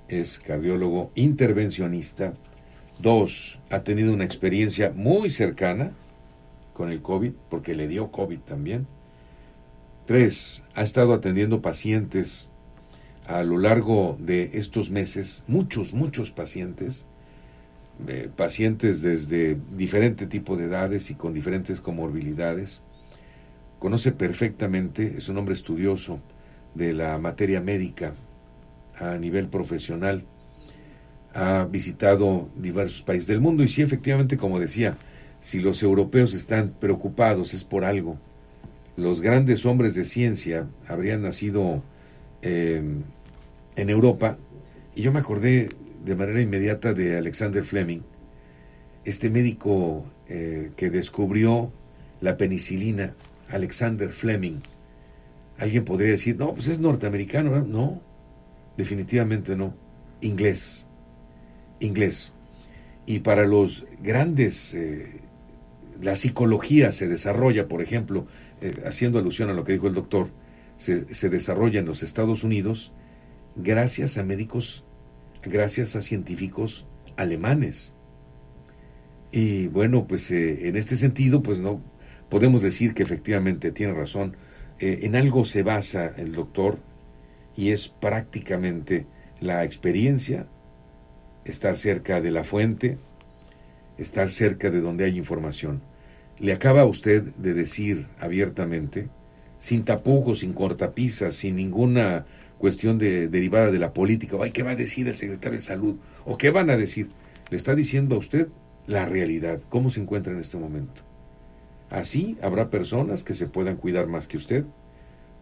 es cardiólogo intervencionista. 2, ha tenido una experiencia muy cercana con el COVID, porque le dio COVID también. 3, ha estado atendiendo pacientes a lo largo de estos meses, muchos pacientes, pacientes desde diferente tipo de edades y con diferentes comorbilidades. Conoce perfectamente, es un hombre estudioso de la materia médica a nivel profesional, ha visitado diversos países del mundo y sí, efectivamente, como decía, si los europeos están preocupados es por algo. Los grandes hombres de ciencia habrían nacido en Europa, y yo me acordé de manera inmediata de Alexander Fleming, este médico que descubrió la penicilina, Alexander Fleming. Alguien podría decir, no, pues es norteamericano, ¿verdad? No, definitivamente no, inglés. Y para los grandes, la psicología se desarrolla, por ejemplo, haciendo alusión a lo que dijo el doctor, se desarrolla en los Estados Unidos, gracias a médicos, gracias a científicos alemanes. Y bueno, pues en este sentido, pues no podemos decir que efectivamente tiene razón. En algo se basa el doctor y es prácticamente la experiencia, estar cerca de la fuente, estar cerca de donde hay información. Le acaba usted de decir abiertamente, sin tapujos, sin cortapisas, sin ninguna cuestión derivada de la política, ay, ¿qué va a decir el secretario de Salud? ¿O qué van a decir? Le está diciendo a usted la realidad, cómo se encuentra en este momento. Así habrá personas que se puedan cuidar más que usted,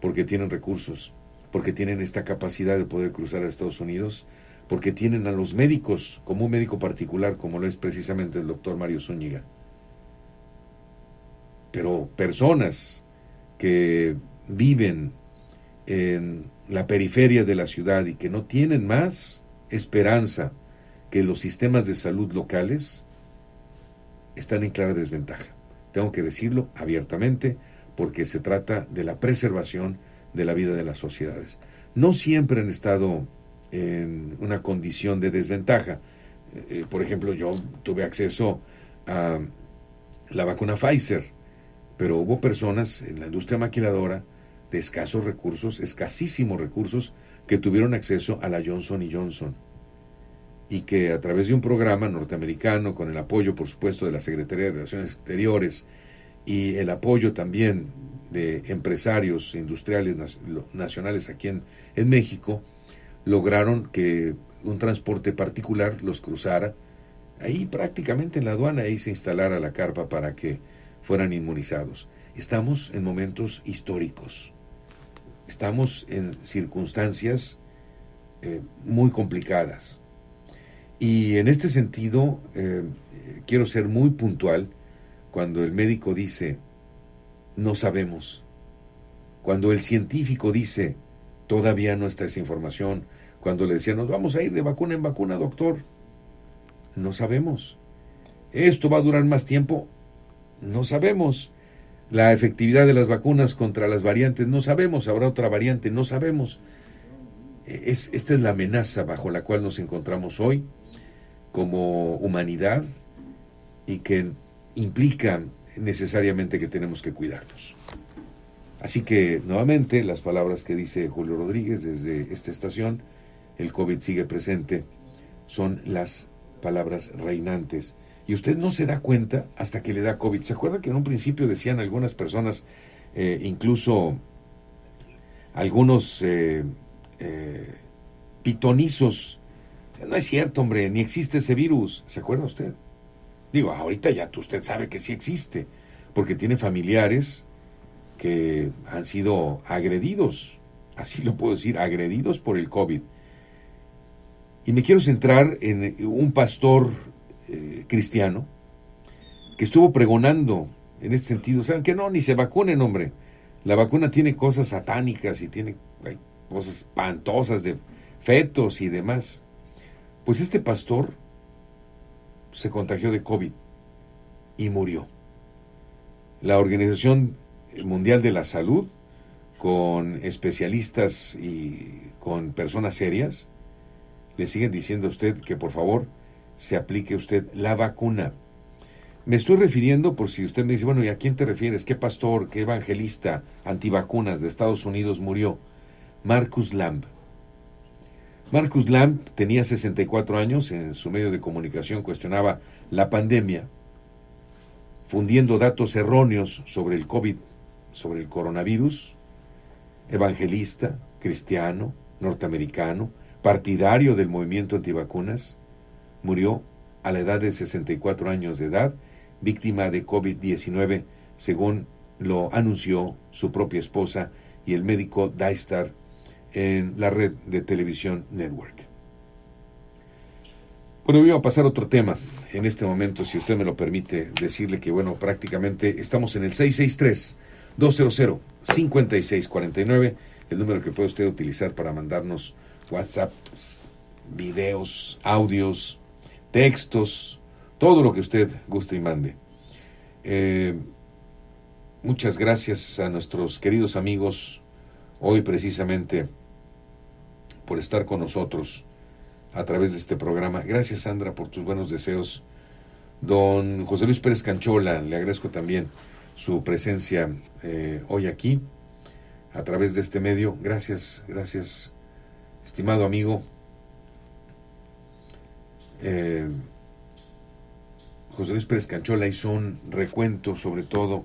porque tienen recursos, porque tienen esta capacidad de poder cruzar a Estados Unidos, porque tienen a los médicos, como un médico particular, como lo es precisamente el doctor Mario Zúñiga. Pero personas que viven en la periferia de la ciudad y que no tienen más esperanza que los sistemas de salud locales, están en clara desventaja. Tengo que decirlo abiertamente porque se trata de la preservación de la vida de las sociedades. No siempre han estado en una condición de desventaja. Por ejemplo, yo tuve acceso a la vacuna Pfizer, pero hubo personas en la industria maquiladora de escasos recursos, escasísimos recursos, que tuvieron acceso a la Johnson & Johnson y que a través de un programa norteamericano, con el apoyo, por supuesto, de la Secretaría de Relaciones Exteriores y el apoyo también de empresarios industriales nacionales aquí en México, lograron que un transporte particular los cruzara ahí prácticamente en la aduana, ahí se instalara la carpa para que fueran inmunizados. Estamos en momentos históricos, estamos en circunstancias muy complicadas. Y en este sentido, quiero ser muy puntual cuando el médico dice, no sabemos. Cuando el científico dice, todavía no está esa información. Cuando le decían, nos vamos a ir de vacuna en vacuna, doctor. No sabemos. ¿Esto va a durar más tiempo? No sabemos. La efectividad de las vacunas contra las variantes, no sabemos. Habrá otra variante, no sabemos. Esta es la amenaza bajo la cual nos encontramos hoy como humanidad y que implica necesariamente que tenemos que cuidarnos. Así que, nuevamente, las palabras que dice Julio Rodríguez desde esta estación, el COVID sigue presente, son las palabras reinantes. Y usted no se da cuenta hasta que le da COVID. ¿Se acuerda que en un principio decían algunas personas, incluso algunos pitonizos, no es cierto, hombre, ni existe ese virus? ¿Se acuerda usted? Digo, ahorita ya usted sabe que sí existe, porque tiene familiares que han sido agredidos, así lo puedo decir, agredidos por el COVID. Y me quiero centrar en un pastor cristiano que estuvo pregonando en este sentido. ¿Saben que no? Ni se vacunen, hombre. La vacuna tiene cosas satánicas y tiene cosas espantosas de fetos y demás. Pues este pastor se contagió de COVID y murió. La Organización Mundial de la Salud, con especialistas y con personas serias, le siguen diciendo a usted que por favor se aplique usted la vacuna. Me estoy refiriendo, por si usted me dice, bueno, ¿y a quién te refieres? ¿Qué pastor, qué evangelista antivacunas de Estados Unidos murió? Marcus Lamb. Marcus Lamb tenía 64 años, en su medio de comunicación cuestionaba la pandemia, fundiendo datos erróneos sobre el COVID, sobre el coronavirus. Evangelista, cristiano, norteamericano, partidario del movimiento antivacunas, murió a la edad de 64 años de edad, víctima de COVID-19, según lo anunció su propia esposa y el médico Daystar en la red de televisión Network. Bueno, voy a pasar a otro tema en este momento, si usted me lo permite, decirle que, bueno, prácticamente estamos en el 663-200-5649, el número que puede usted utilizar para mandarnos WhatsApp, videos, audios, textos, todo lo que usted guste y mande. Muchas gracias a nuestros queridos amigos. Hoy precisamente por estar con nosotros a través de este programa. Gracias, Sandra, por tus buenos deseos. Don José Luis Pérez Canchola, le agradezco también su presencia hoy aquí a través de este medio. Gracias, estimado amigo. José Luis Pérez Canchola hizo un recuento, sobre todo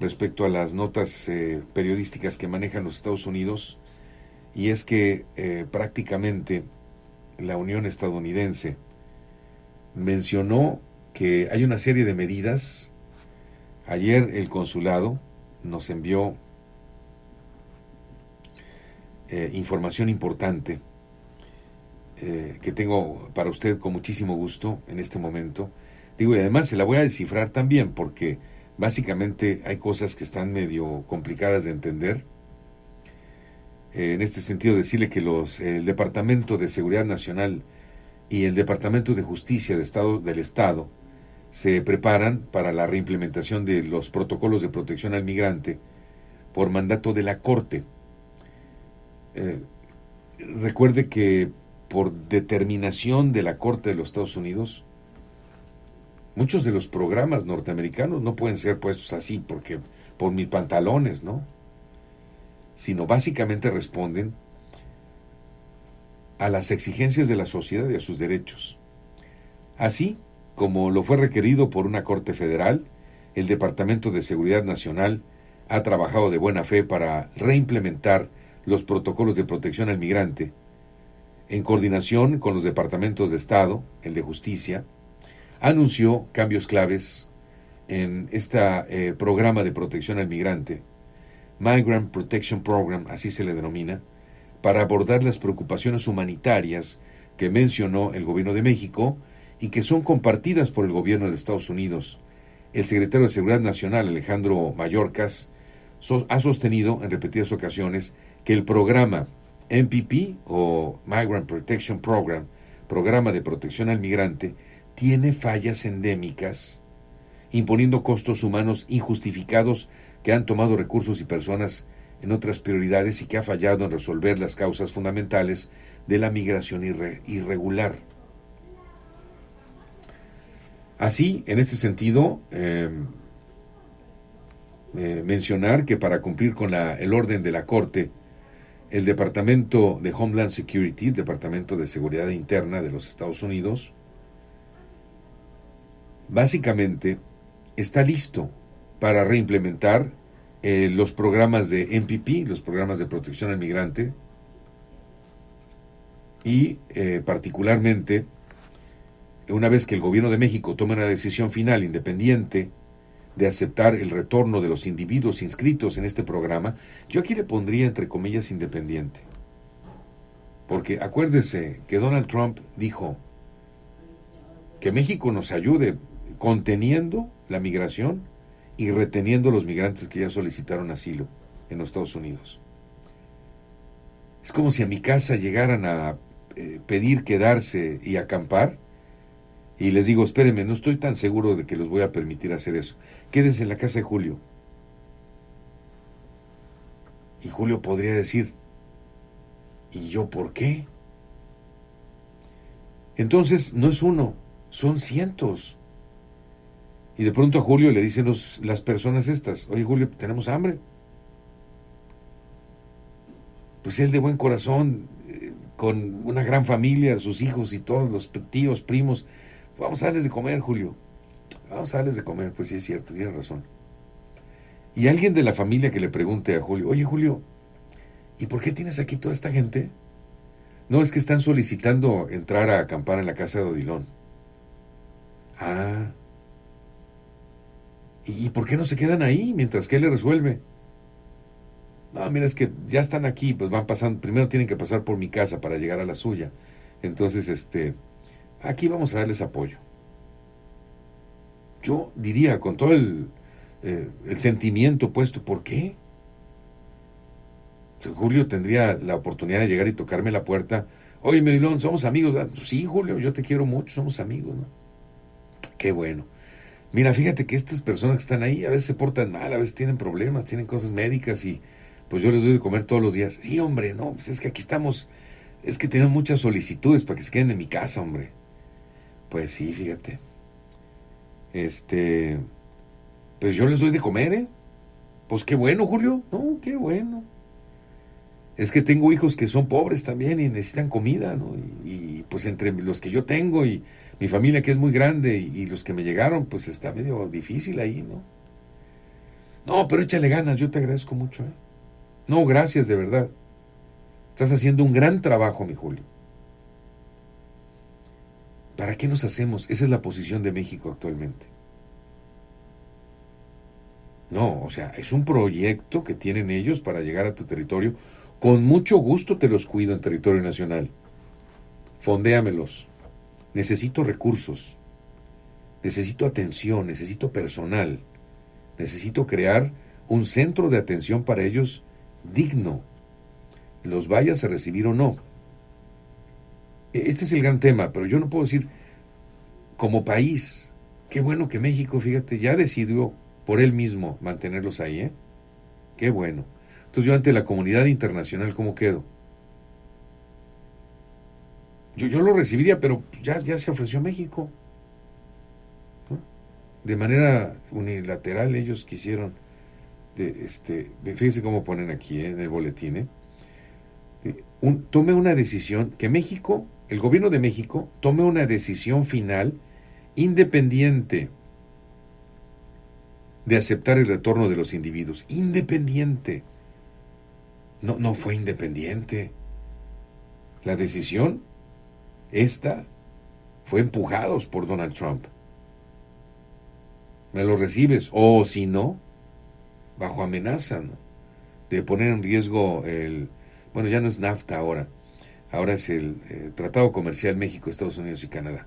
respecto a las notas periodísticas que manejan los Estados Unidos, y es que prácticamente la Unión Estadounidense mencionó que hay una serie de medidas. Ayer el consulado nos envió información importante que tengo para usted con muchísimo gusto en este momento. Digo, y además se la voy a descifrar también porque básicamente hay cosas que están medio complicadas de entender. En este sentido, decirle que el Departamento de Seguridad Nacional y el Departamento de Justicia del Estado se preparan para la reimplementación de los protocolos de protección al migrante por mandato de la Corte. Recuerde que por determinación de la Corte de los Estados Unidos, muchos de los programas norteamericanos no pueden ser puestos así porque por mis pantalones, ¿no? Sino básicamente responden a las exigencias de la sociedad y a sus derechos. Así como lo fue requerido por una Corte Federal, el Departamento de Seguridad Nacional ha trabajado de buena fe para reimplementar los protocolos de protección al migrante, en coordinación con los departamentos de Estado, el de Justicia, anunció cambios claves en este programa de protección al migrante, Migrant Protection Program, así se le denomina, para abordar las preocupaciones humanitarias que mencionó el gobierno de México y que son compartidas por el gobierno de Estados Unidos. El secretario de Seguridad Nacional, Alejandro Mayorkas, ha sostenido en repetidas ocasiones que el programa MPP o Migrant Protection Program, Programa de Protección al Migrante, tiene fallas endémicas, imponiendo costos humanos injustificados que han tomado recursos y personas en otras prioridades y que ha fallado en resolver las causas fundamentales de la migración irregular. Así, en este sentido, mencionar que para cumplir con el orden de la Corte, el Departamento de Homeland Security, el Departamento de Seguridad Interna de los Estados Unidos, básicamente está listo para reimplementar los programas de MPP, los programas de protección al migrante, y particularmente, una vez que el gobierno de México tome una decisión final independiente de aceptar el retorno de los individuos inscritos en este programa, yo aquí le pondría entre comillas independiente, porque acuérdese que Donald Trump dijo que México nos ayude conteniendo la migración y reteniendo los migrantes que ya solicitaron asilo en los Estados Unidos. Es como si a mi casa llegaran a pedir quedarse y acampar, y les digo, espérenme, no estoy tan seguro de que les voy a permitir hacer eso. Quédense en la casa de Julio. Y Julio podría decir, ¿y yo por qué? Entonces, no es uno, son cientos. Y de pronto a Julio le dicen las personas estas, oye Julio, tenemos hambre. Pues él de buen corazón, con una gran familia, sus hijos y todos los tíos, primos, vamos a darles de comer, Julio. Vamos a darles de comer. Pues sí, es cierto, tiene razón. Y alguien de la familia que le pregunte a Julio, oye Julio, ¿y por qué tienes aquí toda esta gente? No, es que están solicitando entrar a acampar en la casa de Odilon. Ah. ¿Y por qué no se quedan ahí mientras que él le resuelve? No, mira, es que ya están aquí, pues van pasando, primero tienen que pasar por mi casa para llegar a la suya. Entonces, aquí vamos a darles apoyo. Yo diría, con todo el sentimiento puesto, ¿por qué? Julio tendría la oportunidad de llegar y tocarme la puerta. Oye, Odilon, somos amigos, ¿verdad? Sí, Julio, yo te quiero mucho, somos amigos, ¿no? Qué bueno. Mira, fíjate que estas personas que están ahí a veces se portan mal, a veces tienen problemas, tienen cosas médicas y pues yo les doy de comer todos los días. Sí, hombre, no, pues es que aquí estamos Es que tienen muchas solicitudes para que se queden en mi casa, hombre. Pues sí, fíjate. Pues yo les doy de comer, ¿eh? Pues qué bueno, Julio. No, qué bueno. Es que tengo hijos que son pobres también y necesitan comida, ¿no? Y pues entre los que yo tengo y mi familia que es muy grande y los que me llegaron, pues está medio difícil ahí, ¿no? No, pero échale ganas, yo te agradezco mucho, ¿eh? No, gracias, de verdad. Estás haciendo un gran trabajo, mi Julio. ¿Para qué nos hacemos? Esa es la posición de México actualmente. No, o sea, es un proyecto que tienen ellos para llegar a tu territorio. Con mucho gusto te los cuido en territorio nacional. Fondéamelos. Necesito recursos. Necesito atención, necesito personal. Necesito crear un centro de atención para ellos digno. Los vayas a recibir o no. Este es el gran tema, pero yo no puedo decir, como país, qué bueno que México, fíjate, ya decidió por él mismo mantenerlos ahí, ¿eh? Qué bueno. Entonces yo ante la comunidad internacional, ¿cómo quedo? Yo lo recibiría, pero ya se ofreció México, ¿no? De manera unilateral ellos quisieron, fíjense cómo ponen aquí, en el boletín, tome una decisión, que México, el gobierno de México, tome una decisión final independiente de aceptar el retorno de los individuos. Independiente. No fue independiente. La decisión, esta, fue empujados por Donald Trump. Me lo recibes, o si no, bajo amenaza, ¿no?, de poner en riesgo bueno, ya no es NAFTA ahora es el Tratado Comercial México, Estados Unidos y Canadá.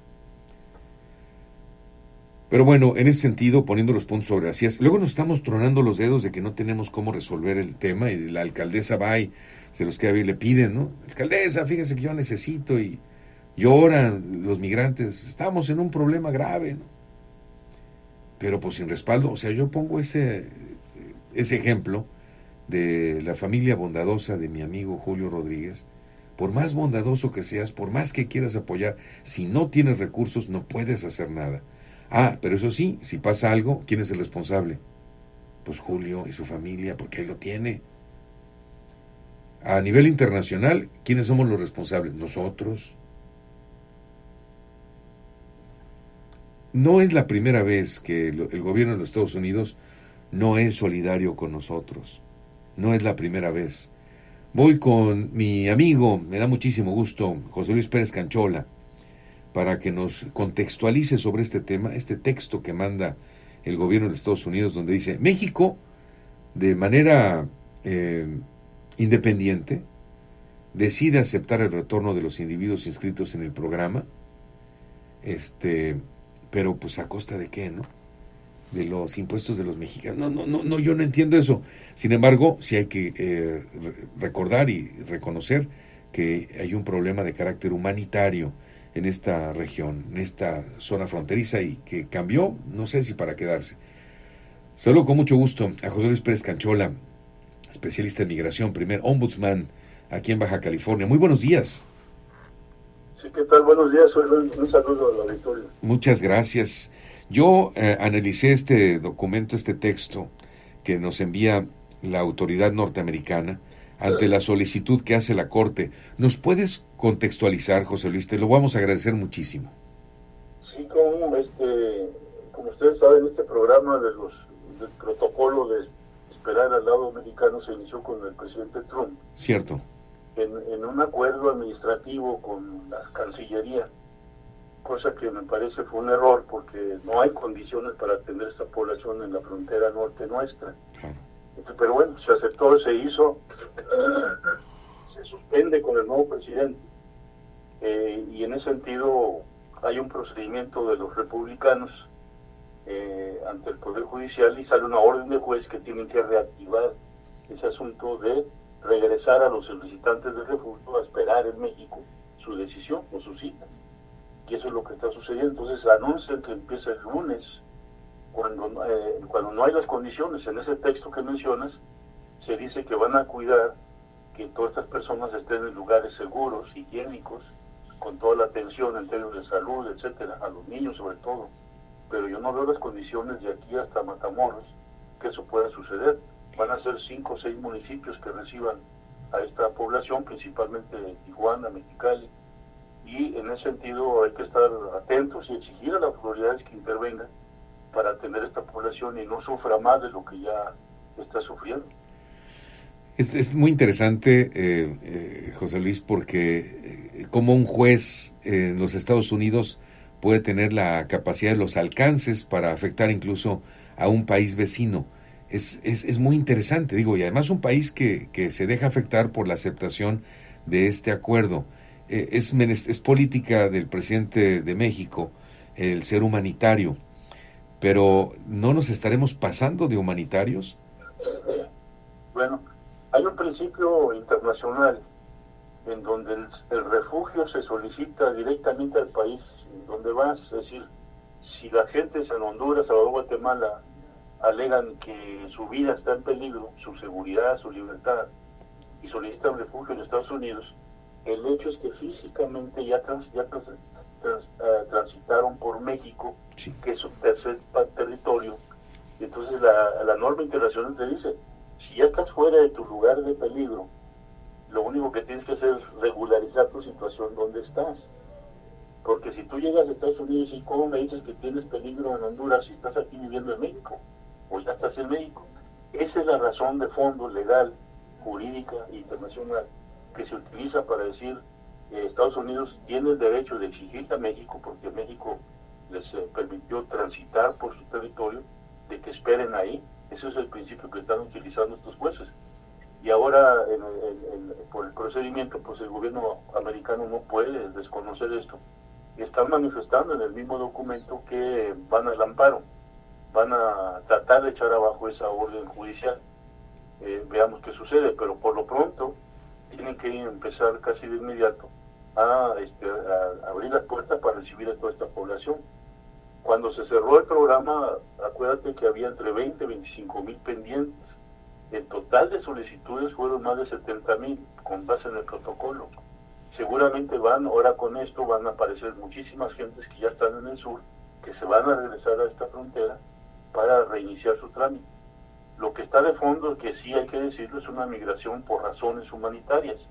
Pero bueno, en ese sentido, poniendo los puntos sobre las sillas, luego nos estamos tronando los dedos de que no tenemos cómo resolver el tema y la alcaldesa va y se los queda bien, le piden, ¿no? Alcaldesa, fíjese que yo necesito, y lloran los migrantes, estamos en un problema grave, ¿no? Pero pues sin respaldo. O sea, yo pongo ese ejemplo de la familia bondadosa de mi amigo Julio Rodríguez. Por más bondadoso que seas, por más que quieras apoyar, si no tienes recursos no puedes hacer nada. Pero eso sí, si pasa algo, ¿quién es el responsable? Pues Julio y su familia, porque él lo tiene. A nivel internacional, ¿quiénes somos los responsables? Nosotros. No es la primera vez que el gobierno de los Estados Unidos no es solidario con nosotros. No es la primera vez. Voy con mi amigo, me da muchísimo gusto, José Luis Pérez Canchola, para que nos contextualice sobre este tema, este texto que manda el gobierno de Estados Unidos, donde dice: México, de manera independiente, decide aceptar el retorno de los individuos inscritos en el programa, pero pues a costa de qué, ¿no? De los impuestos de los mexicanos. No, yo no entiendo eso. Sin embargo, sí hay que recordar y reconocer que hay un problema de carácter humanitario en esta región, en esta zona fronteriza, y que cambió, no sé si para quedarse. Saludo con mucho gusto a José Luis Pérez Canchola, especialista en migración, primer ombudsman aquí en Baja California. Muy buenos días. Sí, ¿qué tal? Buenos días. Un saludo al auditorio. Muchas gracias. Yo analicé este documento, este texto que nos envía la autoridad norteamericana ante la solicitud que hace la Corte. ¿Nos puedes contextualizar, José Luis? Te lo vamos a agradecer muchísimo. Sí, como ustedes saben, este programa del protocolo de esperar al lado mexicano se inició con el presidente Trump. Cierto. En un acuerdo administrativo con la Cancillería, cosa que me parece fue un error, porque no hay condiciones para atender esta población en la frontera norte nuestra. Claro. Pero bueno, se aceptó, se hizo, se suspende con el nuevo presidente, y en ese sentido hay un procedimiento de los republicanos ante el Poder Judicial, y sale una orden de juez que tienen que reactivar ese asunto de regresar a los solicitantes de refugio a esperar en México su decisión o su cita. Y eso es lo que está sucediendo. Entonces anuncian que empieza el lunes, cuando no hay las condiciones. En ese texto que mencionas se dice que van a cuidar que todas estas personas estén en lugares seguros, higiénicos, con toda la atención en términos de salud, etcétera, a los niños sobre todo. Pero yo no veo las condiciones de aquí hasta Matamoros que eso pueda suceder. Van a ser 5 o 6 municipios que reciban a esta población, principalmente Tijuana, Mexicali, y en ese sentido hay que estar atentos y exigir a las autoridades que intervengan para atender a esta población y no sufra más de lo que ya está sufriendo. Es muy interesante, José Luis, porque como un juez en los Estados Unidos puede tener la capacidad de los alcances para afectar incluso a un país vecino. Es muy interesante, digo, y además un país que se deja afectar por la aceptación de este acuerdo. Es política del presidente de México el ser humanitario, pero ¿no nos estaremos pasando de humanitarios? Bueno, hay un principio internacional en donde el refugio se solicita directamente al país donde vas. Es decir, si la gente en Honduras, Salvador, Guatemala alegan que su vida está en peligro, su seguridad, su libertad, y solicitan refugio en Estados Unidos, el hecho es que físicamente ya transitaron por México, sí, que es su tercer territorio. Entonces la norma internacional te dice, si ya estás fuera de tu lugar de peligro, lo único que tienes que hacer es regularizar tu situación donde estás. Porque si tú llegas a Estados Unidos y ¿cómo me dices que tienes peligro en Honduras si estás aquí viviendo en México? O ya estás en México. Esa es la razón de fondo legal, jurídica e internacional que se utiliza para decir Estados Unidos tiene el derecho de exigirle a México, porque México les permitió transitar por su territorio, de que esperen ahí. Ese es el principio que están utilizando estos jueces. Y ahora, por el procedimiento, pues el gobierno americano no puede desconocer esto. Están manifestando en el mismo documento que van al amparo, van a tratar de echar abajo esa orden judicial. Veamos qué sucede, pero por lo pronto tienen que empezar casi de inmediato a abrir las puertas para recibir a toda esta población. Cuando se cerró el programa, acuérdate que había entre 20 y 25 mil pendientes. El total de solicitudes fueron más de 70,000 con base en el protocolo. Seguramente ahora con esto van a aparecer muchísimas gentes que ya están en el sur, que se van a regresar a esta frontera para reiniciar su trámite. Lo que está de fondo, que sí hay que decirlo, es una migración por razones humanitarias.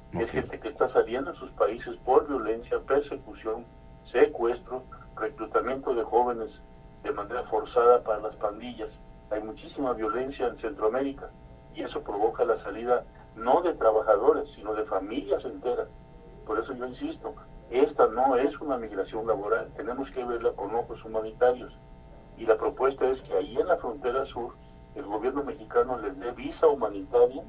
Okay. Es gente que está saliendo de sus países por violencia, persecución, secuestro, reclutamiento de jóvenes de manera forzada para las pandillas. Hay muchísima violencia en Centroamérica y eso provoca la salida no de trabajadores, sino de familias enteras. Por eso yo insisto, esta no es una migración laboral, tenemos que verla con ojos humanitarios. Y la propuesta es que ahí en la frontera sur, el gobierno mexicano les dé visa humanitaria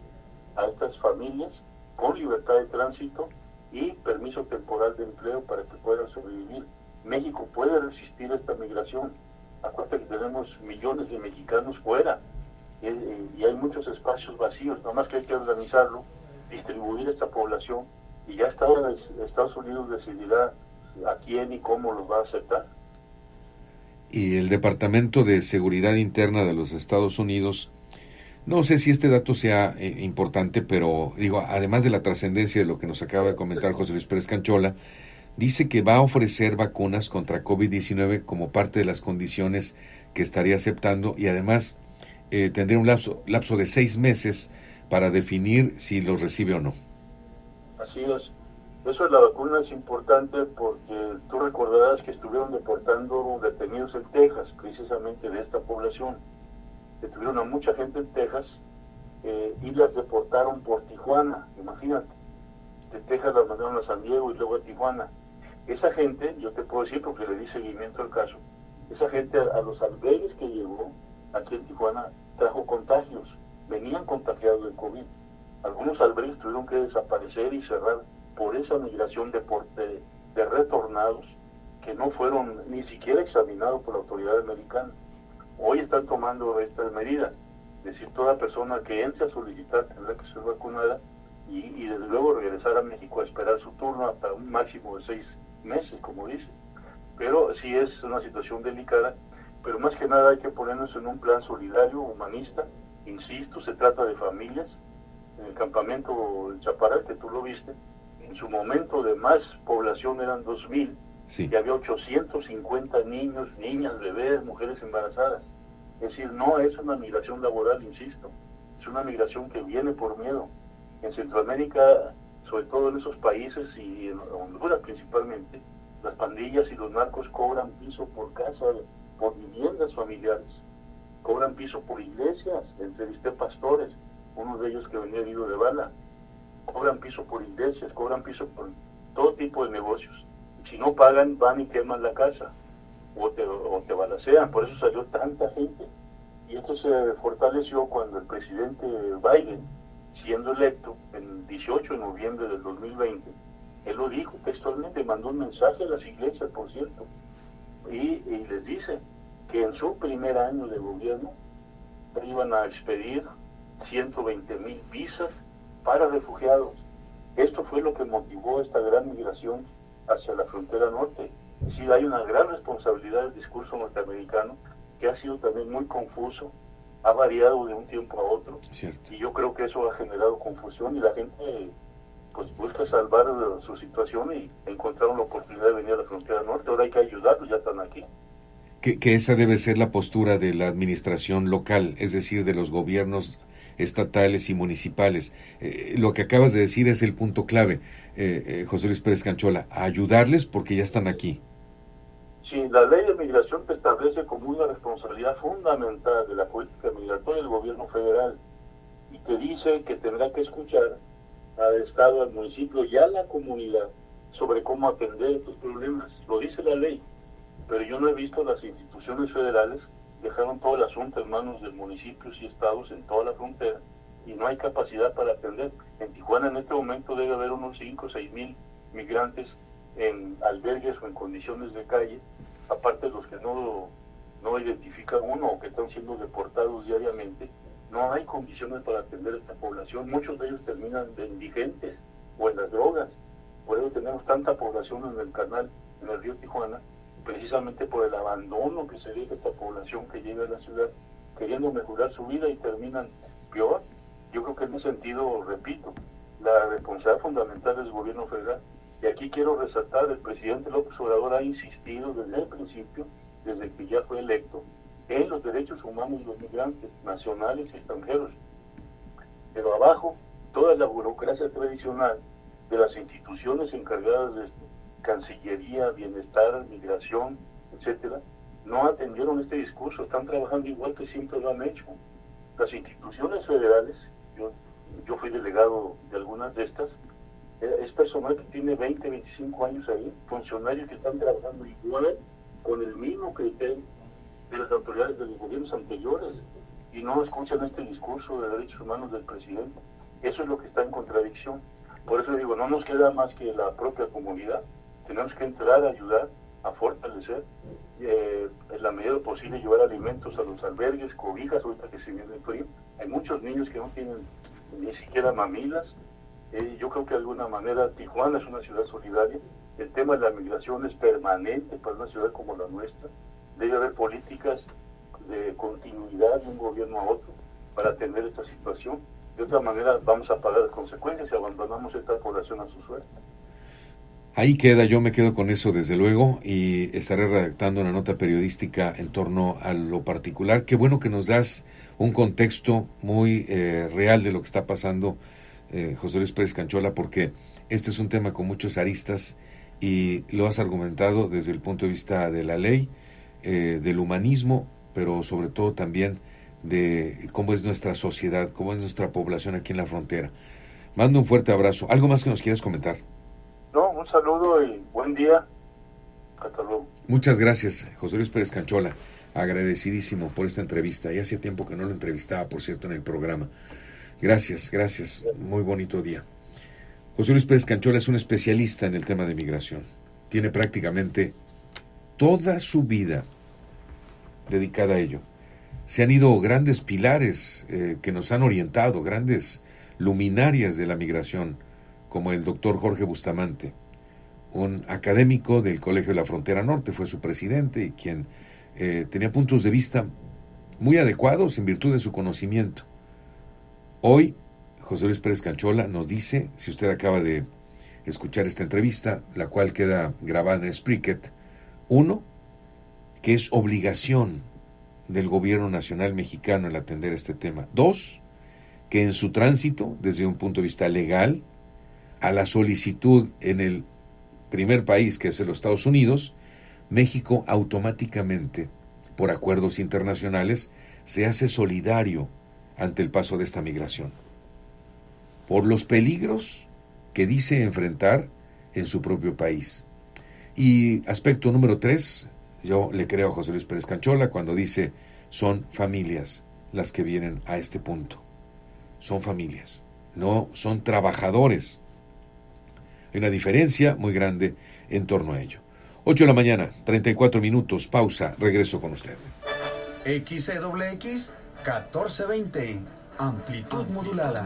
a estas familias con libertad de tránsito y permiso temporal de empleo para que puedan sobrevivir. México puede resistir esta migración. Acuérdate que tenemos millones de mexicanos fuera y hay muchos espacios vacíos, nada más que hay que organizarlo, distribuir esta población y ya Estados Unidos decidirá a quién y cómo los va a aceptar. Y el Departamento de Seguridad Interna de los Estados Unidos, no sé si este dato sea importante, pero digo, además de la trascendencia de lo que nos acaba de comentar José Luis Pérez Canchola, dice que va a ofrecer vacunas contra COVID-19 como parte de las condiciones que estaría aceptando y además tendría un lapso de 6 meses para definir si los recibe o no. Así es. Eso de la vacuna es importante porque tú recordarás que estuvieron deportando detenidos en Texas, precisamente de esta población. Detuvieron a mucha gente en Texas y las deportaron por Tijuana, imagínate. De Texas las mandaron a San Diego y luego a Tijuana. Esa gente, yo te puedo decir porque le di seguimiento al caso, esa gente a los albergues que llegó aquí en Tijuana trajo contagios, venían contagiados de COVID. Algunos albergues tuvieron que desaparecer y cerrar por esa migración de retornados que no fueron ni siquiera examinados por la autoridad americana. Hoy están tomando esta medida, es decir, toda persona que entre a solicitar tendrá que ser vacunada y desde luego regresar a México a esperar su turno hasta un máximo de 6 meses, como dice. Pero sí es una situación delicada, pero más que nada hay que ponernos en un plan solidario, humanista. Insisto, se trata de familias en el campamento del Chaparral, que tú lo viste, en su momento de más población eran 2,000, sí, y había 850 niños, niñas, bebés, mujeres embarazadas. Es decir, no es una migración laboral, insisto, es una migración que viene por miedo. En Centroamérica, sobre todo en esos países y en Honduras principalmente, las pandillas y los narcos cobran piso por casa, por viviendas familiares, cobran piso por iglesias. Entrevisté pastores, uno de ellos que venía herido de bala, cobran piso por iglesias, cobran piso por todo tipo de negocios. Si no pagan, van y queman la casa o te balacean. Por eso salió tanta gente. Y esto se fortaleció cuando el presidente Biden, siendo electo el 18 de noviembre del 2020, él lo dijo textualmente, mandó un mensaje a las iglesias, por cierto, y les dice que en su primer año de gobierno iban a expedir 120,000 visas para refugiados. Esto fue lo que motivó esta gran migración hacia la frontera norte. Es decir, hay una gran responsabilidad del discurso norteamericano que ha sido también muy confuso, ha variado de un tiempo a otro. Cierto. Y yo creo que eso ha generado confusión y la gente pues busca salvar su situación y encontraron la oportunidad de venir a la frontera norte. Ahora hay que ayudarlos, ya están aquí. Que esa debe ser la postura de la administración local, es decir, de los gobiernos estatales y municipales. Lo que acabas de decir es el punto clave, José Luis Pérez Canchola, a ayudarles porque ya están aquí. Sí, la ley de migración te establece como una responsabilidad fundamental de la política migratoria del gobierno federal y te dice que tendrá que escuchar al Estado, al municipio y a la comunidad sobre cómo atender estos problemas. Lo dice la ley, pero yo no he visto las instituciones federales, dejaron todo el asunto en manos de municipios y estados en toda la frontera y no hay capacidad para atender. En Tijuana en este momento debe haber unos 5 o 6 mil migrantes en albergues o en condiciones de calle, aparte de los que no identifican uno o que están siendo deportados diariamente. No hay condiciones para atender a esta población. Muchos de ellos terminan de indigentes o en las drogas. Por eso tenemos tanta población en el canal, en el río Tijuana, precisamente por el abandono que se deja a esta población que llega a la ciudad queriendo mejorar su vida y terminan peor. Yo creo que en ese sentido, repito, la responsabilidad fundamental del gobierno federal. Y aquí quiero resaltar, el presidente López Obrador ha insistido desde el principio, desde que ya fue electo, en los derechos humanos de los migrantes, nacionales y extranjeros. Pero abajo, toda la burocracia tradicional de las instituciones encargadas de esto, Cancillería, Bienestar, Migración, etcétera, no atendieron este discurso, están trabajando igual que siempre lo han hecho. Las instituciones federales, yo fui delegado de algunas de estas, es personal que tiene 20, 25 años ahí, funcionarios que están trabajando igual, con el mismo criterio de las autoridades de los gobiernos anteriores, y no escuchan este discurso de derechos humanos del presidente. Eso es lo que está en contradicción. Por eso digo, no nos queda más que la propia comunidad. Tenemos que entrar a ayudar, a fortalecer, en la medida posible llevar alimentos a los albergues, cobijas, ahorita que se viene el frío. Hay muchos niños que no tienen ni siquiera mamilas. Yo creo que de alguna manera Tijuana es una ciudad solidaria. El tema de la migración es permanente para una ciudad como la nuestra. Debe haber políticas de continuidad de un gobierno a otro para atender esta situación. De otra manera vamos a pagar las consecuencias y abandonamos esta población a su suerte. Ahí queda, yo me quedo con eso desde luego y estaré redactando una nota periodística en torno a lo particular. Qué bueno que nos das un contexto muy real de lo que está pasando, José Luis Pérez Canchola, porque este es un tema con muchos aristas y lo has argumentado desde el punto de vista de la ley, del humanismo, pero sobre todo también de cómo es nuestra sociedad, cómo es nuestra población aquí en la frontera. Mando un fuerte abrazo. ¿Algo más que nos quieras comentar? No, un saludo y buen día. Hasta luego. Muchas gracias, José Luis Pérez Canchola. Agradecidísimo por esta entrevista. Ya hacía tiempo que no lo entrevistaba, por cierto, en el programa. Gracias. Muy bonito día. José Luis Pérez Canchola es un especialista en el tema de migración. Tiene prácticamente toda su vida dedicada a ello. Se han ido grandes pilares que nos han orientado, grandes luminarias de la migración, como el doctor Jorge Bustamante, un académico del Colegio de la Frontera Norte, fue su presidente y quien tenía puntos de vista muy adecuados en virtud de su conocimiento. Hoy, José Luis Pérez Canchola nos dice, si usted acaba de escuchar esta entrevista, la cual queda grabada en Spreaker, 1, que es obligación del gobierno nacional mexicano el atender este tema. 2, que en su tránsito, desde un punto de vista legal, a la solicitud en el primer país, que es en los Estados Unidos, México automáticamente, por acuerdos internacionales, se hace solidario ante el paso de esta migración, por los peligros que dice enfrentar en su propio país. Y aspecto número 3, yo le creo a José Luis Pérez Canchola cuando dice, son familias las que vienen a este punto. Son familias, no son trabajadores. Hay una diferencia muy grande en torno a ello. 8 de la mañana, 34 minutos, pausa, regreso con usted. XCWX 1420, amplitud modulada.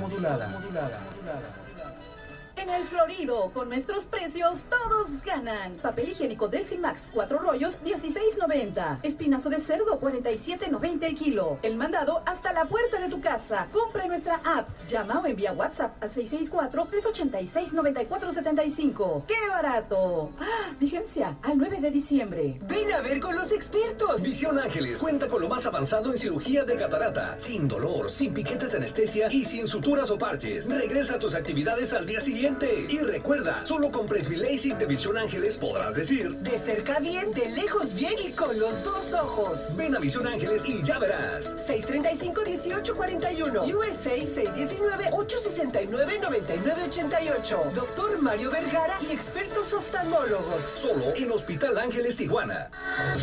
En el Florido, con nuestros precios, todos ganan. Papel higiénico Delcimax, 4 rollos, $16.90. Espinazo de cerdo, $47.90 el kilo. El mandado hasta la puerta de tu casa. Compra en nuestra app. Llama o envía WhatsApp al 664-386-9475. ¡Qué barato! Vigencia al 9 de diciembre. Ven a ver con los expertos. Visión Ángeles cuenta con lo más avanzado en cirugía de catarata. Sin dolor, sin piquetes de anestesia y sin suturas o parches. Regresa a tus actividades al día siguiente. Y recuerda, solo con PresbyLASIK de Visión Ángeles podrás decir: de cerca bien, de lejos bien y con los dos ojos. Ven a Visión Ángeles y ya verás. 635-1841. USA 619-869-9988. Doctor Mario Vergara y expertos oftalmólogos. Solo en Hospital Ángeles Tijuana.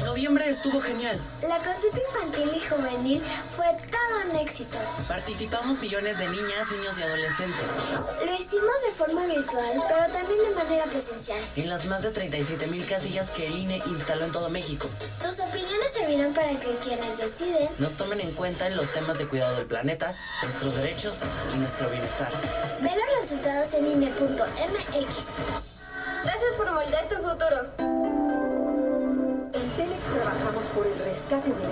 Noviembre estuvo genial. La consulta infantil y juvenil fue todo un éxito. Participamos millones de niñas, niños y adolescentes. Lo hicimos de forma virtual, pero también de manera presencial. En las más de 37,000 casillas que el INE instaló en todo México. Tus opiniones servirán para que quienes deciden nos tomen en cuenta en los temas de cuidado del planeta, nuestros derechos y nuestro bienestar. Ve los resultados en INE.mx. Gracias por moldear tu futuro. En Telex trabajamos por el rescate de la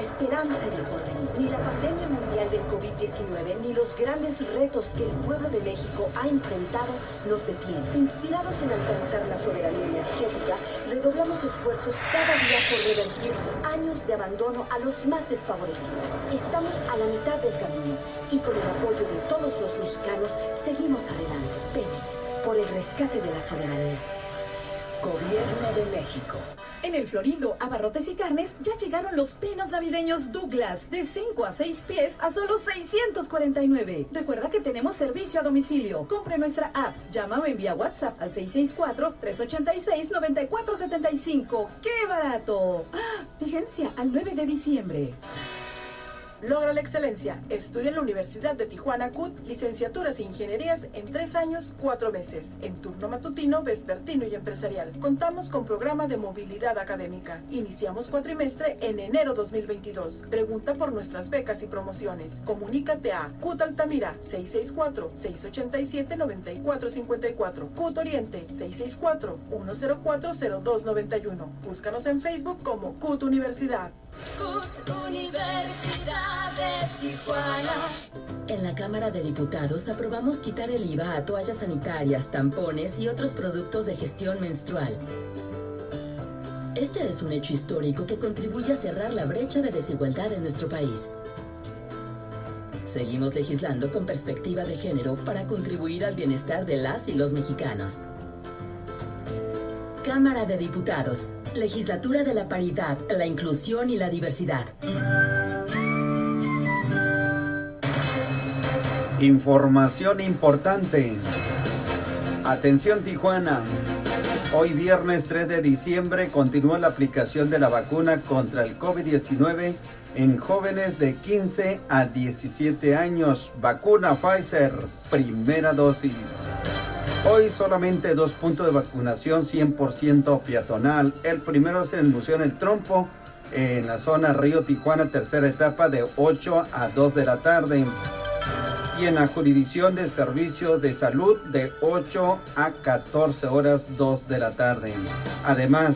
esperanza del porvenir. Ni la pandemia mundial del COVID-19, ni los grandes retos que el pueblo de México ha enfrentado nos detienen. Inspirados en alcanzar la soberanía energética, redoblamos esfuerzos cada día por revertir años de abandono a los más desfavorecidos. Estamos a la mitad del camino y con el apoyo de todos los mexicanos seguimos adelante. Telex, por el rescate de la soberanía. Gobierno de México. En el Florido, Abarrotes y Carnes, ya llegaron los pinos navideños Douglas, de 5 a 6 pies a solo $649. Recuerda que tenemos servicio a domicilio. Compre nuestra app, llama o envía WhatsApp al 664-386-9475. ¡Qué barato! Vigencia al 9 de diciembre. Logra la excelencia. Estudia en la Universidad de Tijuana CUT, licenciaturas e ingenierías en 3 años, 4 meses, en turno matutino, vespertino y empresarial. Contamos con programa de movilidad académica. Iniciamos cuatrimestre en enero 2022. Pregunta por nuestras becas y promociones. Comunícate a CUT Altamira, 664-687-9454. CUT Oriente, 664-104-0291. Búscanos en Facebook como CUT Universidad. CUT Universidad de Tijuana. En la Cámara de Diputados aprobamos quitar el IVA a toallas sanitarias, tampones y otros productos de gestión menstrual. Este es un hecho histórico que contribuye a cerrar la brecha de desigualdad en nuestro país. Seguimos legislando con perspectiva de género para contribuir al bienestar de las y los mexicanos. Cámara de Diputados. Legislatura de la Paridad, la Inclusión y la Diversidad. Información importante. Atención Tijuana. Hoy viernes 3 de diciembre continúa la aplicación de la vacuna contra el COVID-19 en jóvenes de 15 a 17 años. Vacuna Pfizer, primera dosis. Hoy solamente 2 puntos de vacunación 100% peatonal. El primero se anunció en el Trompo, en la zona Río Tijuana, tercera etapa de 8 a 2 de la tarde. Y en la jurisdicción del Servicio de Salud de 8 a 14 horas 2 de la tarde. Además,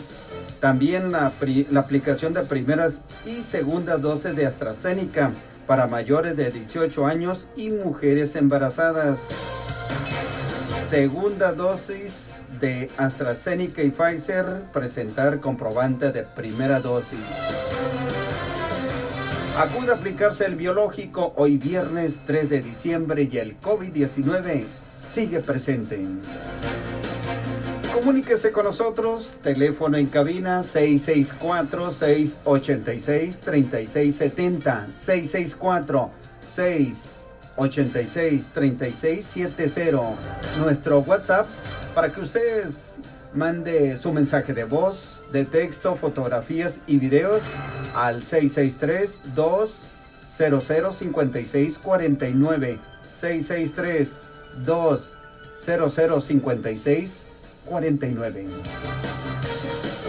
también la aplicación de primeras y segundas dosis de AstraZeneca para mayores de 18 años y mujeres embarazadas. Segunda dosis de AstraZeneca y Pfizer, presentar comprobante de primera dosis. Acude a aplicarse el biológico hoy viernes 3 de diciembre y el COVID-19 sigue presente. Comuníquese con nosotros, teléfono en cabina 664-686-3670, 664-686-3670. Nuestro WhatsApp para que usted mande su mensaje de voz, de texto, fotografías y videos al 663-200-5649, 663-200-5649.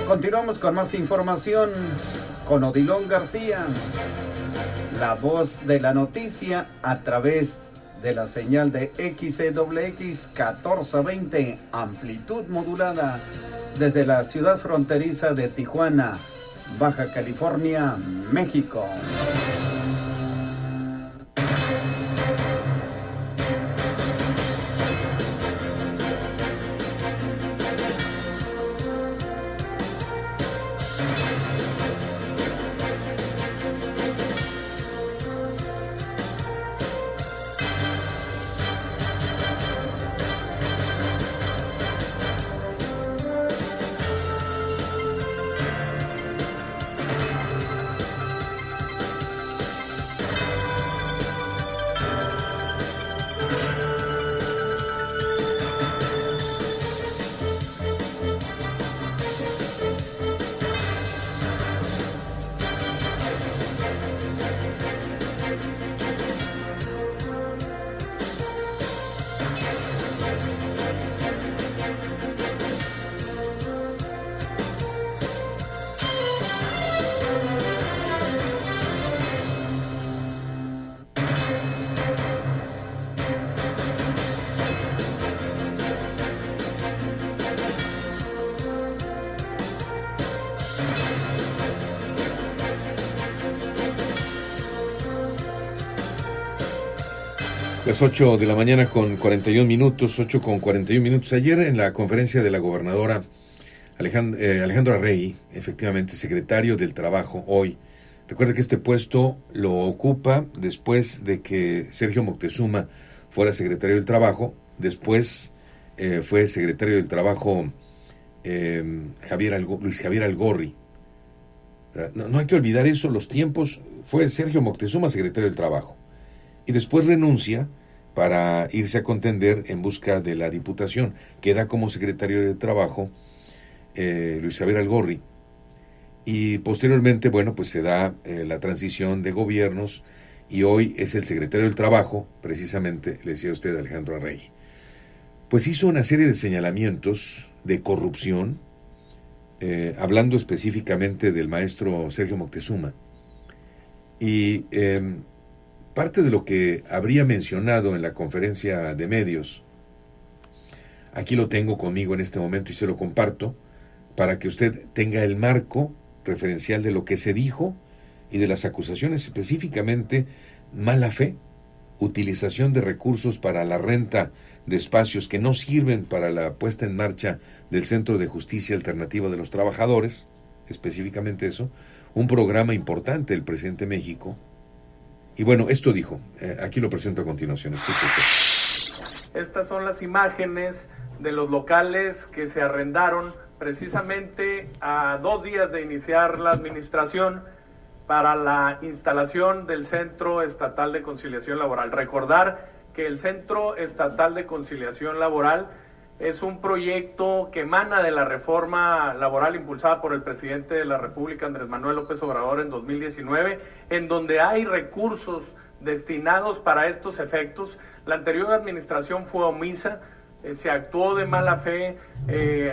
Continuamos con más información con Odilon García, la voz de la noticia a través de la señal de XCWX 1420, amplitud modulada, desde la ciudad fronteriza de Tijuana, Baja California, México. Las 8 de la mañana con 41 minutos, 8 con 41 minutos. Ayer en la conferencia de la gobernadora Alejandra Rey, efectivamente secretario del Trabajo hoy, recuerda que este puesto lo ocupa después de que Sergio Moctezuma fuera secretario del Trabajo, después fue secretario del Trabajo Luis Javier Algorri. No hay que olvidar eso, los tiempos, fue Sergio Moctezuma secretario del Trabajo y después renuncia para irse a contender en busca de la diputación. Queda como secretario de Trabajo Luis Javier Algorri y posteriormente, bueno, pues se da la transición de gobiernos y hoy es el secretario del Trabajo, precisamente, le decía usted, Alejandro Rey. Pues hizo una serie de señalamientos de corrupción, hablando específicamente del maestro Sergio Moctezuma. Y parte de lo que habría mencionado en la conferencia de medios, aquí lo tengo conmigo en este momento y se lo comparto para que usted tenga el marco referencial de lo que se dijo y de las acusaciones, específicamente mala fe, utilización de recursos para la renta de espacios que no sirven para la puesta en marcha del Centro de Justicia Alternativa de los Trabajadores, específicamente eso, un programa importante del presidente de México. Y bueno, esto dijo, aquí lo presento a continuación. Escuche usted. Estas son las imágenes de los locales que se arrendaron precisamente a 2 días de iniciar la administración para la instalación del Centro Estatal de Conciliación Laboral. Recordar que el Centro Estatal de Conciliación Laboral es un proyecto que emana de la reforma laboral impulsada por el presidente de la República, Andrés Manuel López Obrador, en 2019, en donde hay recursos destinados para estos efectos. La anterior administración fue omisa, se actuó de mala fe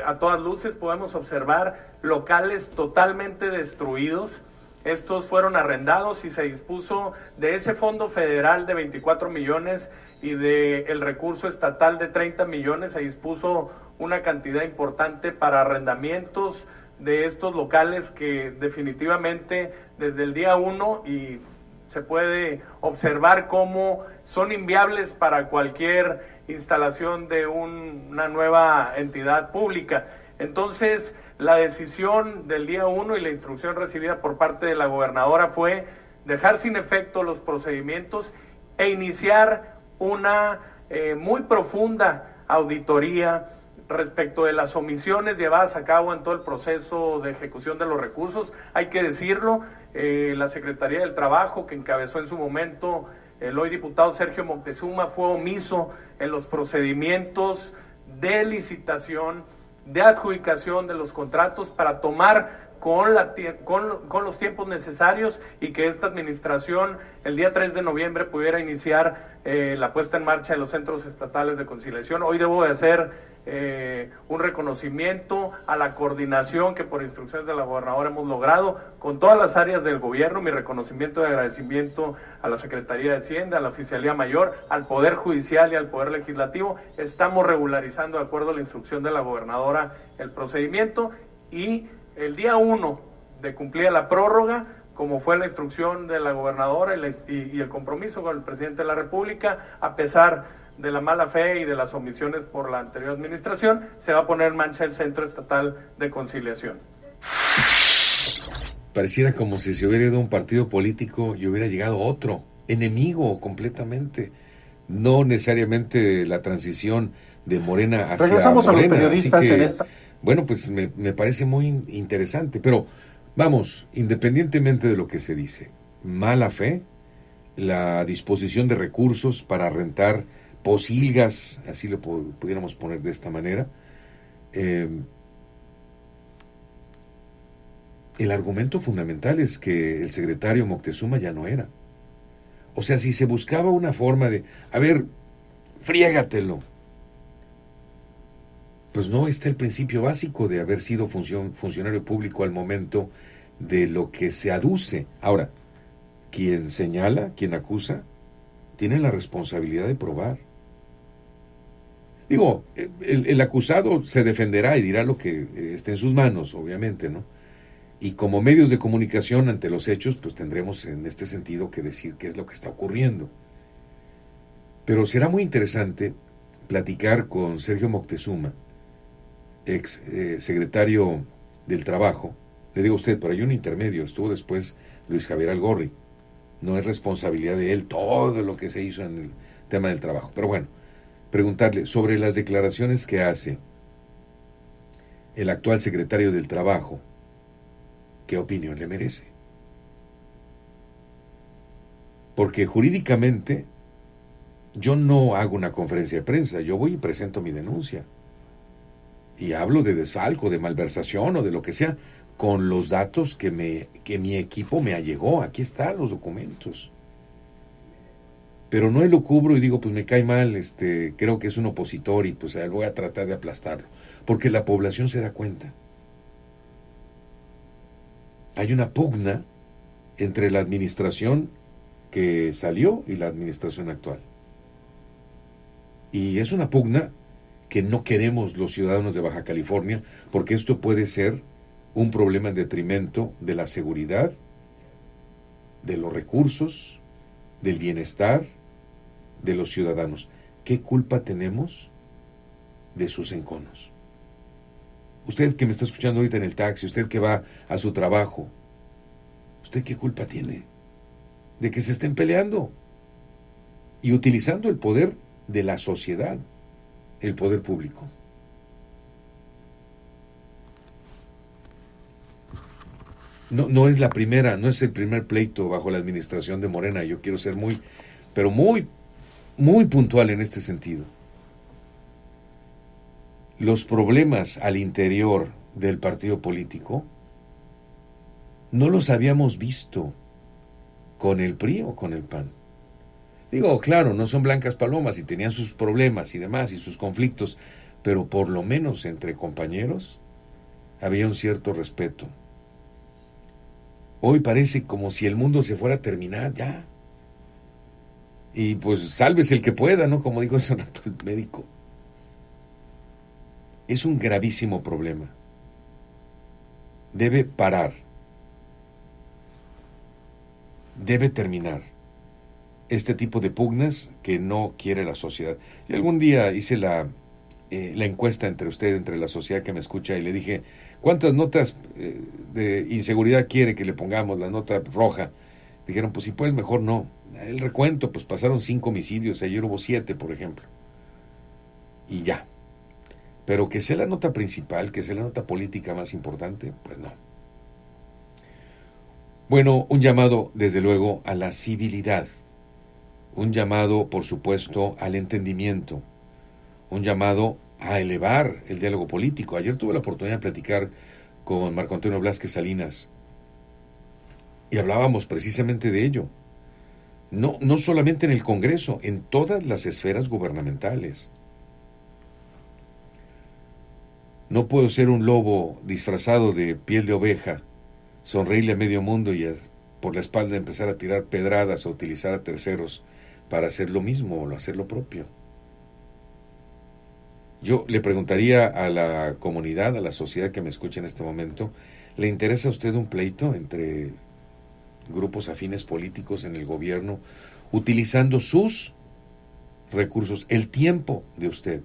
a todas luces. Podemos observar locales totalmente destruidos. Estos fueron arrendados y se dispuso de ese fondo federal de 24 millones y del recurso estatal de 30 millones, se dispuso una cantidad importante para arrendamientos de estos locales que definitivamente desde el día 1 y se puede observar cómo son inviables para cualquier instalación de una nueva entidad pública. Entonces, la decisión del día 1 y la instrucción recibida por parte de la gobernadora fue dejar sin efecto los procedimientos e iniciar una muy profunda auditoría respecto de las omisiones llevadas a cabo en todo el proceso de ejecución de los recursos. Hay que decirlo, la Secretaría del Trabajo, que encabezó en su momento el hoy diputado Sergio Moctezuma, fue omiso en los procedimientos de licitación, de adjudicación de los contratos para tomar con los tiempos necesarios y que esta administración el día 3 de noviembre pudiera iniciar la puesta en marcha de los centros estatales de conciliación. Hoy debo de hacer un reconocimiento a la coordinación que por instrucciones de la gobernadora hemos logrado con todas las áreas del gobierno. Mi reconocimiento y agradecimiento a la Secretaría de Hacienda, a la Oficialía Mayor, al Poder Judicial y al Poder Legislativo. Estamos regularizando de acuerdo a la instrucción de la gobernadora el procedimiento y el día 1 de cumplir la prórroga, como fue la instrucción de la gobernadora y el compromiso con el presidente de la República, a pesar de la mala fe y de las omisiones por la anterior administración, se va a poner en marcha el Centro Estatal de Conciliación. Pareciera como si se hubiera ido a un partido político y hubiera llegado otro, enemigo completamente. No necesariamente la transición de Morena hacia Regresamos Morena. A los periodistas así que, en esta... Bueno, pues me parece muy interesante, pero vamos, independientemente de lo que se dice, mala fe, la disposición de recursos para rentar posilgas, así lo pudiéramos poner de esta manera, el argumento fundamental es que el secretario Moctezuma ya no era. O sea, si se buscaba una forma de, a ver, friégatelo, pues no está el principio básico de haber sido funcionario público al momento de lo que se aduce. Ahora, quien señala, quien acusa, tiene la responsabilidad de probar. Digo, el acusado se defenderá y dirá lo que esté en sus manos, obviamente, ¿no? Y como medios de comunicación ante los hechos, pues tendremos en este sentido que decir qué es lo que está ocurriendo. Pero será muy interesante platicar con Sergio Moctezuma, ex secretario del Trabajo. Le digo a usted, pero hay un intermedio, estuvo después Luis Javier Algorri. No es responsabilidad de él todo lo que se hizo en el tema del trabajo. Pero bueno, preguntarle sobre las declaraciones que hace el actual secretario del Trabajo, ¿qué opinión le merece? Porque jurídicamente yo no hago una conferencia de prensa, yo voy y presento mi denuncia. Y hablo de desfalco, de malversación o de lo que sea, con los datos que mi equipo me allegó. Aquí están los documentos. Pero no lo cubro y digo, pues me cae mal, creo que es un opositor y pues voy a tratar de aplastarlo. Porque la población se da cuenta. Hay una pugna entre la administración que salió y la administración actual. Y es una pugna que no queremos los ciudadanos de Baja California, porque esto puede ser un problema en detrimento de la seguridad, de los recursos, del bienestar de los ciudadanos. ¿Qué culpa tenemos de sus enconos? Usted que me está escuchando ahorita en el taxi, usted que va a su trabajo, ¿usted qué culpa tiene de que se estén peleando y utilizando el poder de la sociedad, el poder público? No es la primera, no es el primer pleito bajo la administración de Morena. Yo quiero ser muy puntual en este sentido. Los problemas al interior del partido político no los habíamos visto con el PRI o con el PAN. Digo, claro, no son blancas palomas y tenían sus problemas y demás y sus conflictos, pero por lo menos entre compañeros había un cierto respeto. Hoy parece como si el mundo se fuera a terminar ya. Y pues sálvese el que pueda, ¿no? Como dijo hace un rato el médico. Es un gravísimo problema. Debe parar. Debe terminar este tipo de pugnas que no quiere la sociedad. Y algún día hice la encuesta entre la sociedad que me escucha, y le dije, ¿cuántas notas de inseguridad quiere que le pongamos, la nota roja? Dijeron, pues si puedes, mejor no. El recuento, pues pasaron 5 homicidios, ayer hubo 7, por ejemplo. Y ya. Pero que sea la nota principal, que sea la nota política más importante, pues no. Bueno, un llamado, desde luego, a la civilidad. Un llamado, por supuesto, al entendimiento. Un llamado a elevar el diálogo político. Ayer tuve la oportunidad de platicar con Marco Antonio Blasquez Salinas y hablábamos precisamente de ello. No solamente en el Congreso, en todas las esferas gubernamentales. No puedo ser un lobo disfrazado de piel de oveja, sonreírle a medio mundo y por la espalda empezar a tirar pedradas o utilizar a terceros para hacer lo mismo o hacer lo propio. Yo le preguntaría a la comunidad, a la sociedad que me escucha en este momento, ¿le interesa a usted un pleito entre grupos afines políticos en el gobierno, utilizando sus recursos, el tiempo de usted?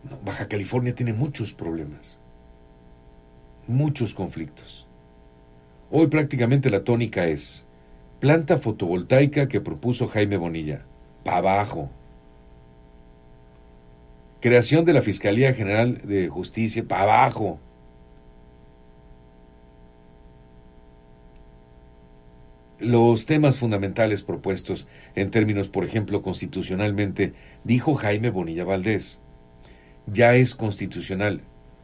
No, Baja California tiene muchos problemas, muchos conflictos. Hoy prácticamente la tónica es planta fotovoltaica que propuso Jaime Bonilla, para abajo. Creación de la Fiscalía General de Justicia, para abajo. Los temas fundamentales propuestos en términos, por ejemplo, constitucionalmente, dijo Jaime Bonilla Valdés, ya es constitucional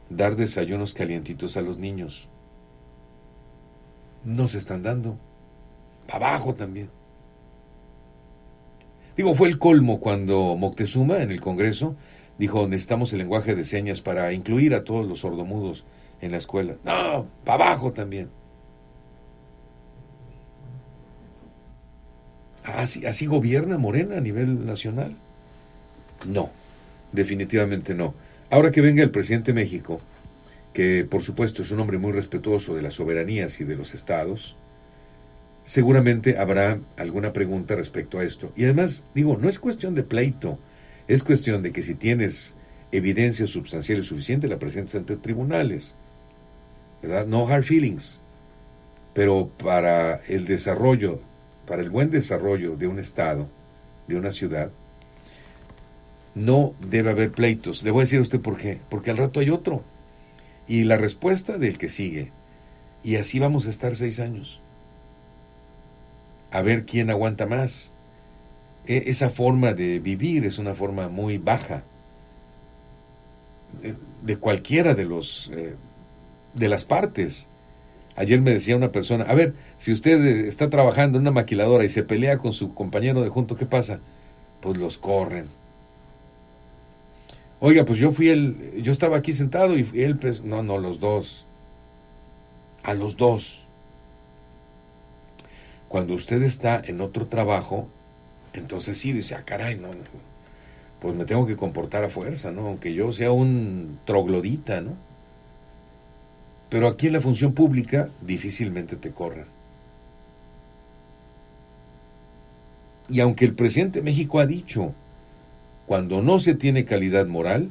dar desayunos calientitos a los niños. No se están dando. Para abajo también. Digo, fue el colmo cuando Moctezuma en el Congreso dijo, necesitamos el lenguaje de señas para incluir a todos los sordomudos en la escuela. No, para abajo también. ¿Así gobierna Morena a nivel nacional? No, definitivamente no. Ahora que venga el presidente de México, que por supuesto es un hombre muy respetuoso de las soberanías y de los estados, seguramente habrá alguna pregunta respecto a esto. Y además, digo, no es cuestión de pleito, es cuestión de que si tienes evidencia sustancial y suficiente, la presentes ante tribunales, ¿verdad? No hard feelings. Pero para el desarrollo, para el buen desarrollo de un estado, de una ciudad, no debe haber pleitos. Le voy a decir a usted por qué. Porque al rato hay otro. Y la respuesta del que sigue. Y así vamos a estar 6 años. A ver quién aguanta más. Esa forma de vivir es una forma muy baja. De cualquiera de las partes. Ayer me decía una persona, a ver, si usted está trabajando en una maquiladora y se pelea con su compañero de junto, ¿qué pasa? Pues los corren. Oiga, pues yo estaba aquí sentado y él, pues, no, los dos. A los dos. Cuando usted está en otro trabajo, entonces sí dice, caray, no, pues me tengo que comportar a fuerza, ¿no? Aunque yo sea un troglodita, ¿no? Pero aquí en la función pública difícilmente te corren. Y aunque el presidente de México ha dicho, cuando no se tiene calidad moral,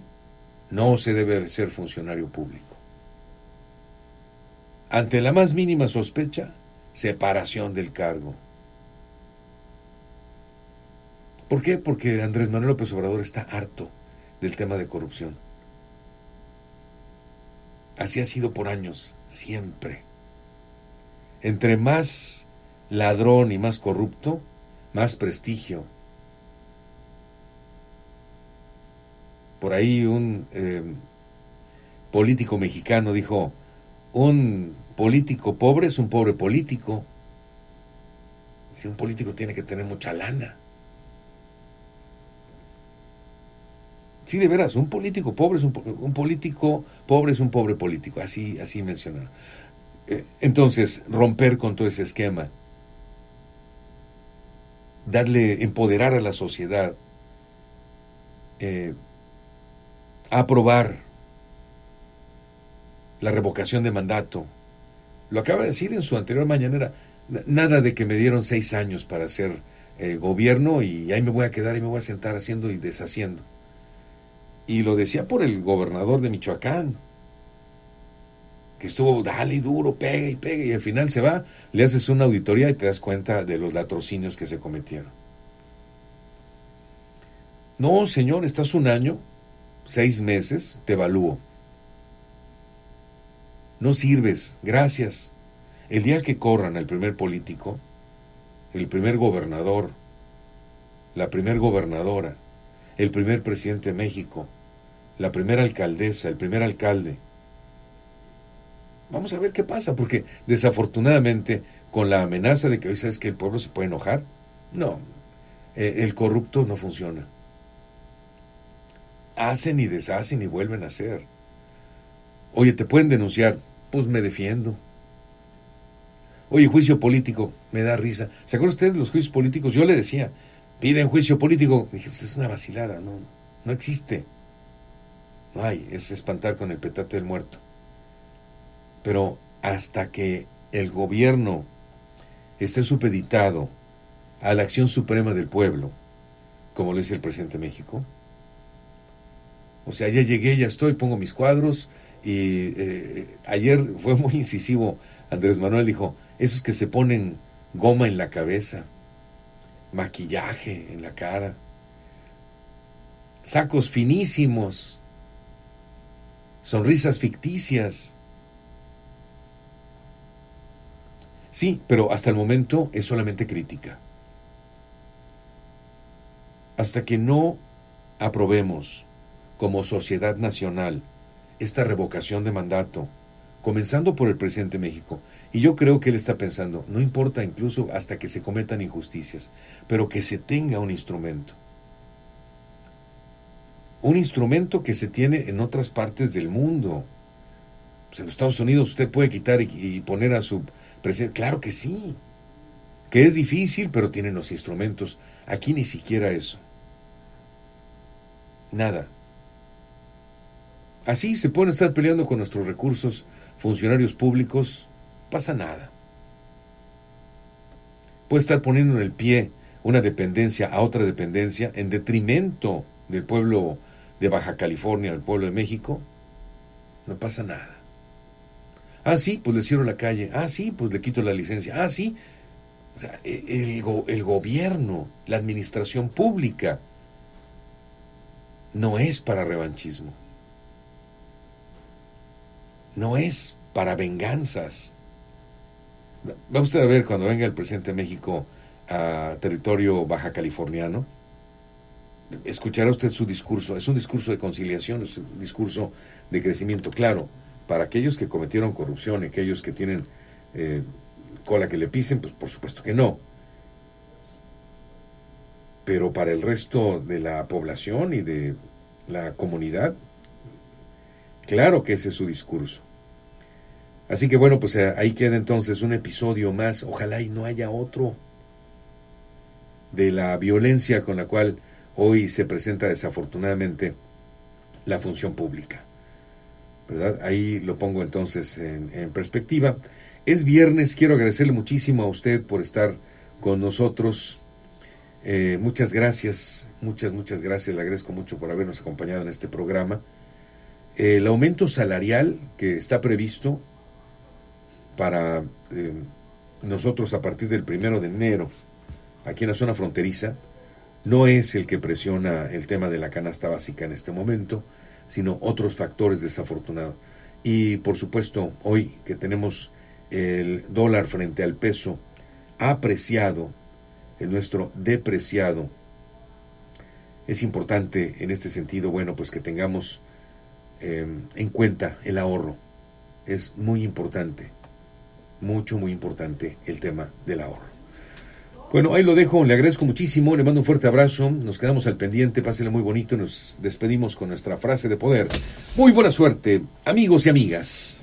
no se debe ser funcionario público. Ante la más mínima sospecha, separación del cargo. ¿Por qué? Porque Andrés Manuel López Obrador está harto del tema de corrupción. Así ha sido por años, siempre. Entre más ladrón y más corrupto, más prestigio. Por ahí un político mexicano dijo, un político pobre es un pobre político. Si un político tiene que tener mucha lana. Sí, de veras, un político pobre es un político pobre es un pobre político, así mencionaron. Entonces, romper con todo ese esquema, empoderar a la sociedad, aprobar la revocación de mandato. Lo acaba de decir en su anterior mañanera, Nada de que me dieron 6 años para hacer gobierno y ahí me voy a quedar y me voy a sentar haciendo y deshaciendo. Y lo decía por el gobernador de Michoacán, que estuvo dale y duro, pega y al final se va, le haces una auditoría y te das cuenta de los latrocinios que se cometieron. No, señor, estás 1 año, 6 meses, te evalúo. No sirves, gracias. El día que corran al primer político, el primer gobernador, la primer gobernadora, el primer presidente de México, la primera alcaldesa, el primer alcalde, vamos a ver qué pasa, porque desafortunadamente con la amenaza de que hoy sabes que el pueblo se puede enojar, no, el corrupto no funciona. Hacen y deshacen y vuelven a hacer. Oye, ¿te pueden denunciar? Pues me defiendo. Oye, juicio político, me da risa. ¿Se acuerdan ustedes de los juicios políticos? Yo le decía, piden juicio político. Dije, pues es una vacilada, no existe. No hay, es espantar con el petate del muerto. Pero hasta que el gobierno esté supeditado a la acción suprema del pueblo, como lo dice el presidente de México, o sea, ya llegué, ya estoy, pongo mis cuadros, y ayer fue muy incisivo, Andrés Manuel dijo, esos que se ponen goma en la cabeza, maquillaje en la cara, sacos finísimos, sonrisas ficticias. Sí, pero hasta el momento es solamente crítica. Hasta que no aprobemos como sociedad nacional esta revocación de mandato, comenzando por el presidente de México, y yo creo que él está pensando, no importa incluso hasta que se cometan injusticias, pero que se tenga un instrumento que se tiene en otras partes del mundo. Pues en los Estados Unidos usted puede quitar y poner a su presidente, claro que sí, que es difícil, pero tienen los instrumentos. Aquí ni siquiera eso. Nada. Así se pueden estar peleando con nuestros recursos, funcionarios públicos, pasa nada. Puede estar poniendo en el pie una dependencia a otra dependencia en detrimento del pueblo de Baja California, del pueblo de México, no pasa nada. Ah, sí, pues le cierro la calle. Ah, sí, pues le quito la licencia. Ah, sí. O sea, el gobierno, la administración pública, no es para revanchismo. No es para venganzas. Va usted a ver cuando venga el presidente de México a territorio baja californiano, escuchará usted su discurso. Es un discurso de conciliación, es un discurso de crecimiento. Claro, para aquellos que cometieron corrupción, aquellos que tienen cola que le pisen, pues por supuesto que no. Pero para el resto de la población y de la comunidad, claro que ese es su discurso. Así que bueno, pues ahí queda entonces un episodio más, ojalá y no haya otro, de la violencia con la cual hoy se presenta desafortunadamente la función pública, ¿verdad? Ahí lo pongo entonces en perspectiva. Es viernes, quiero agradecerle muchísimo a usted por estar con nosotros. Muchas gracias, muchas gracias, le agradezco mucho por habernos acompañado en este programa. El aumento salarial que está previsto para nosotros a partir del 1 de enero, aquí en la zona fronteriza, no es el que presiona el tema de la canasta básica en este momento, sino otros factores desafortunados. Y por supuesto, hoy que tenemos el dólar frente al peso apreciado, el nuestro depreciado, es importante en este sentido, bueno, pues que tengamos en cuenta el ahorro. Es muy importante, muy importante el tema del ahorro. Bueno, ahí lo dejo, le agradezco muchísimo, le mando un fuerte abrazo, nos quedamos al pendiente, pásele muy bonito, nos despedimos con nuestra frase de poder. Muy buena suerte, amigos y amigas.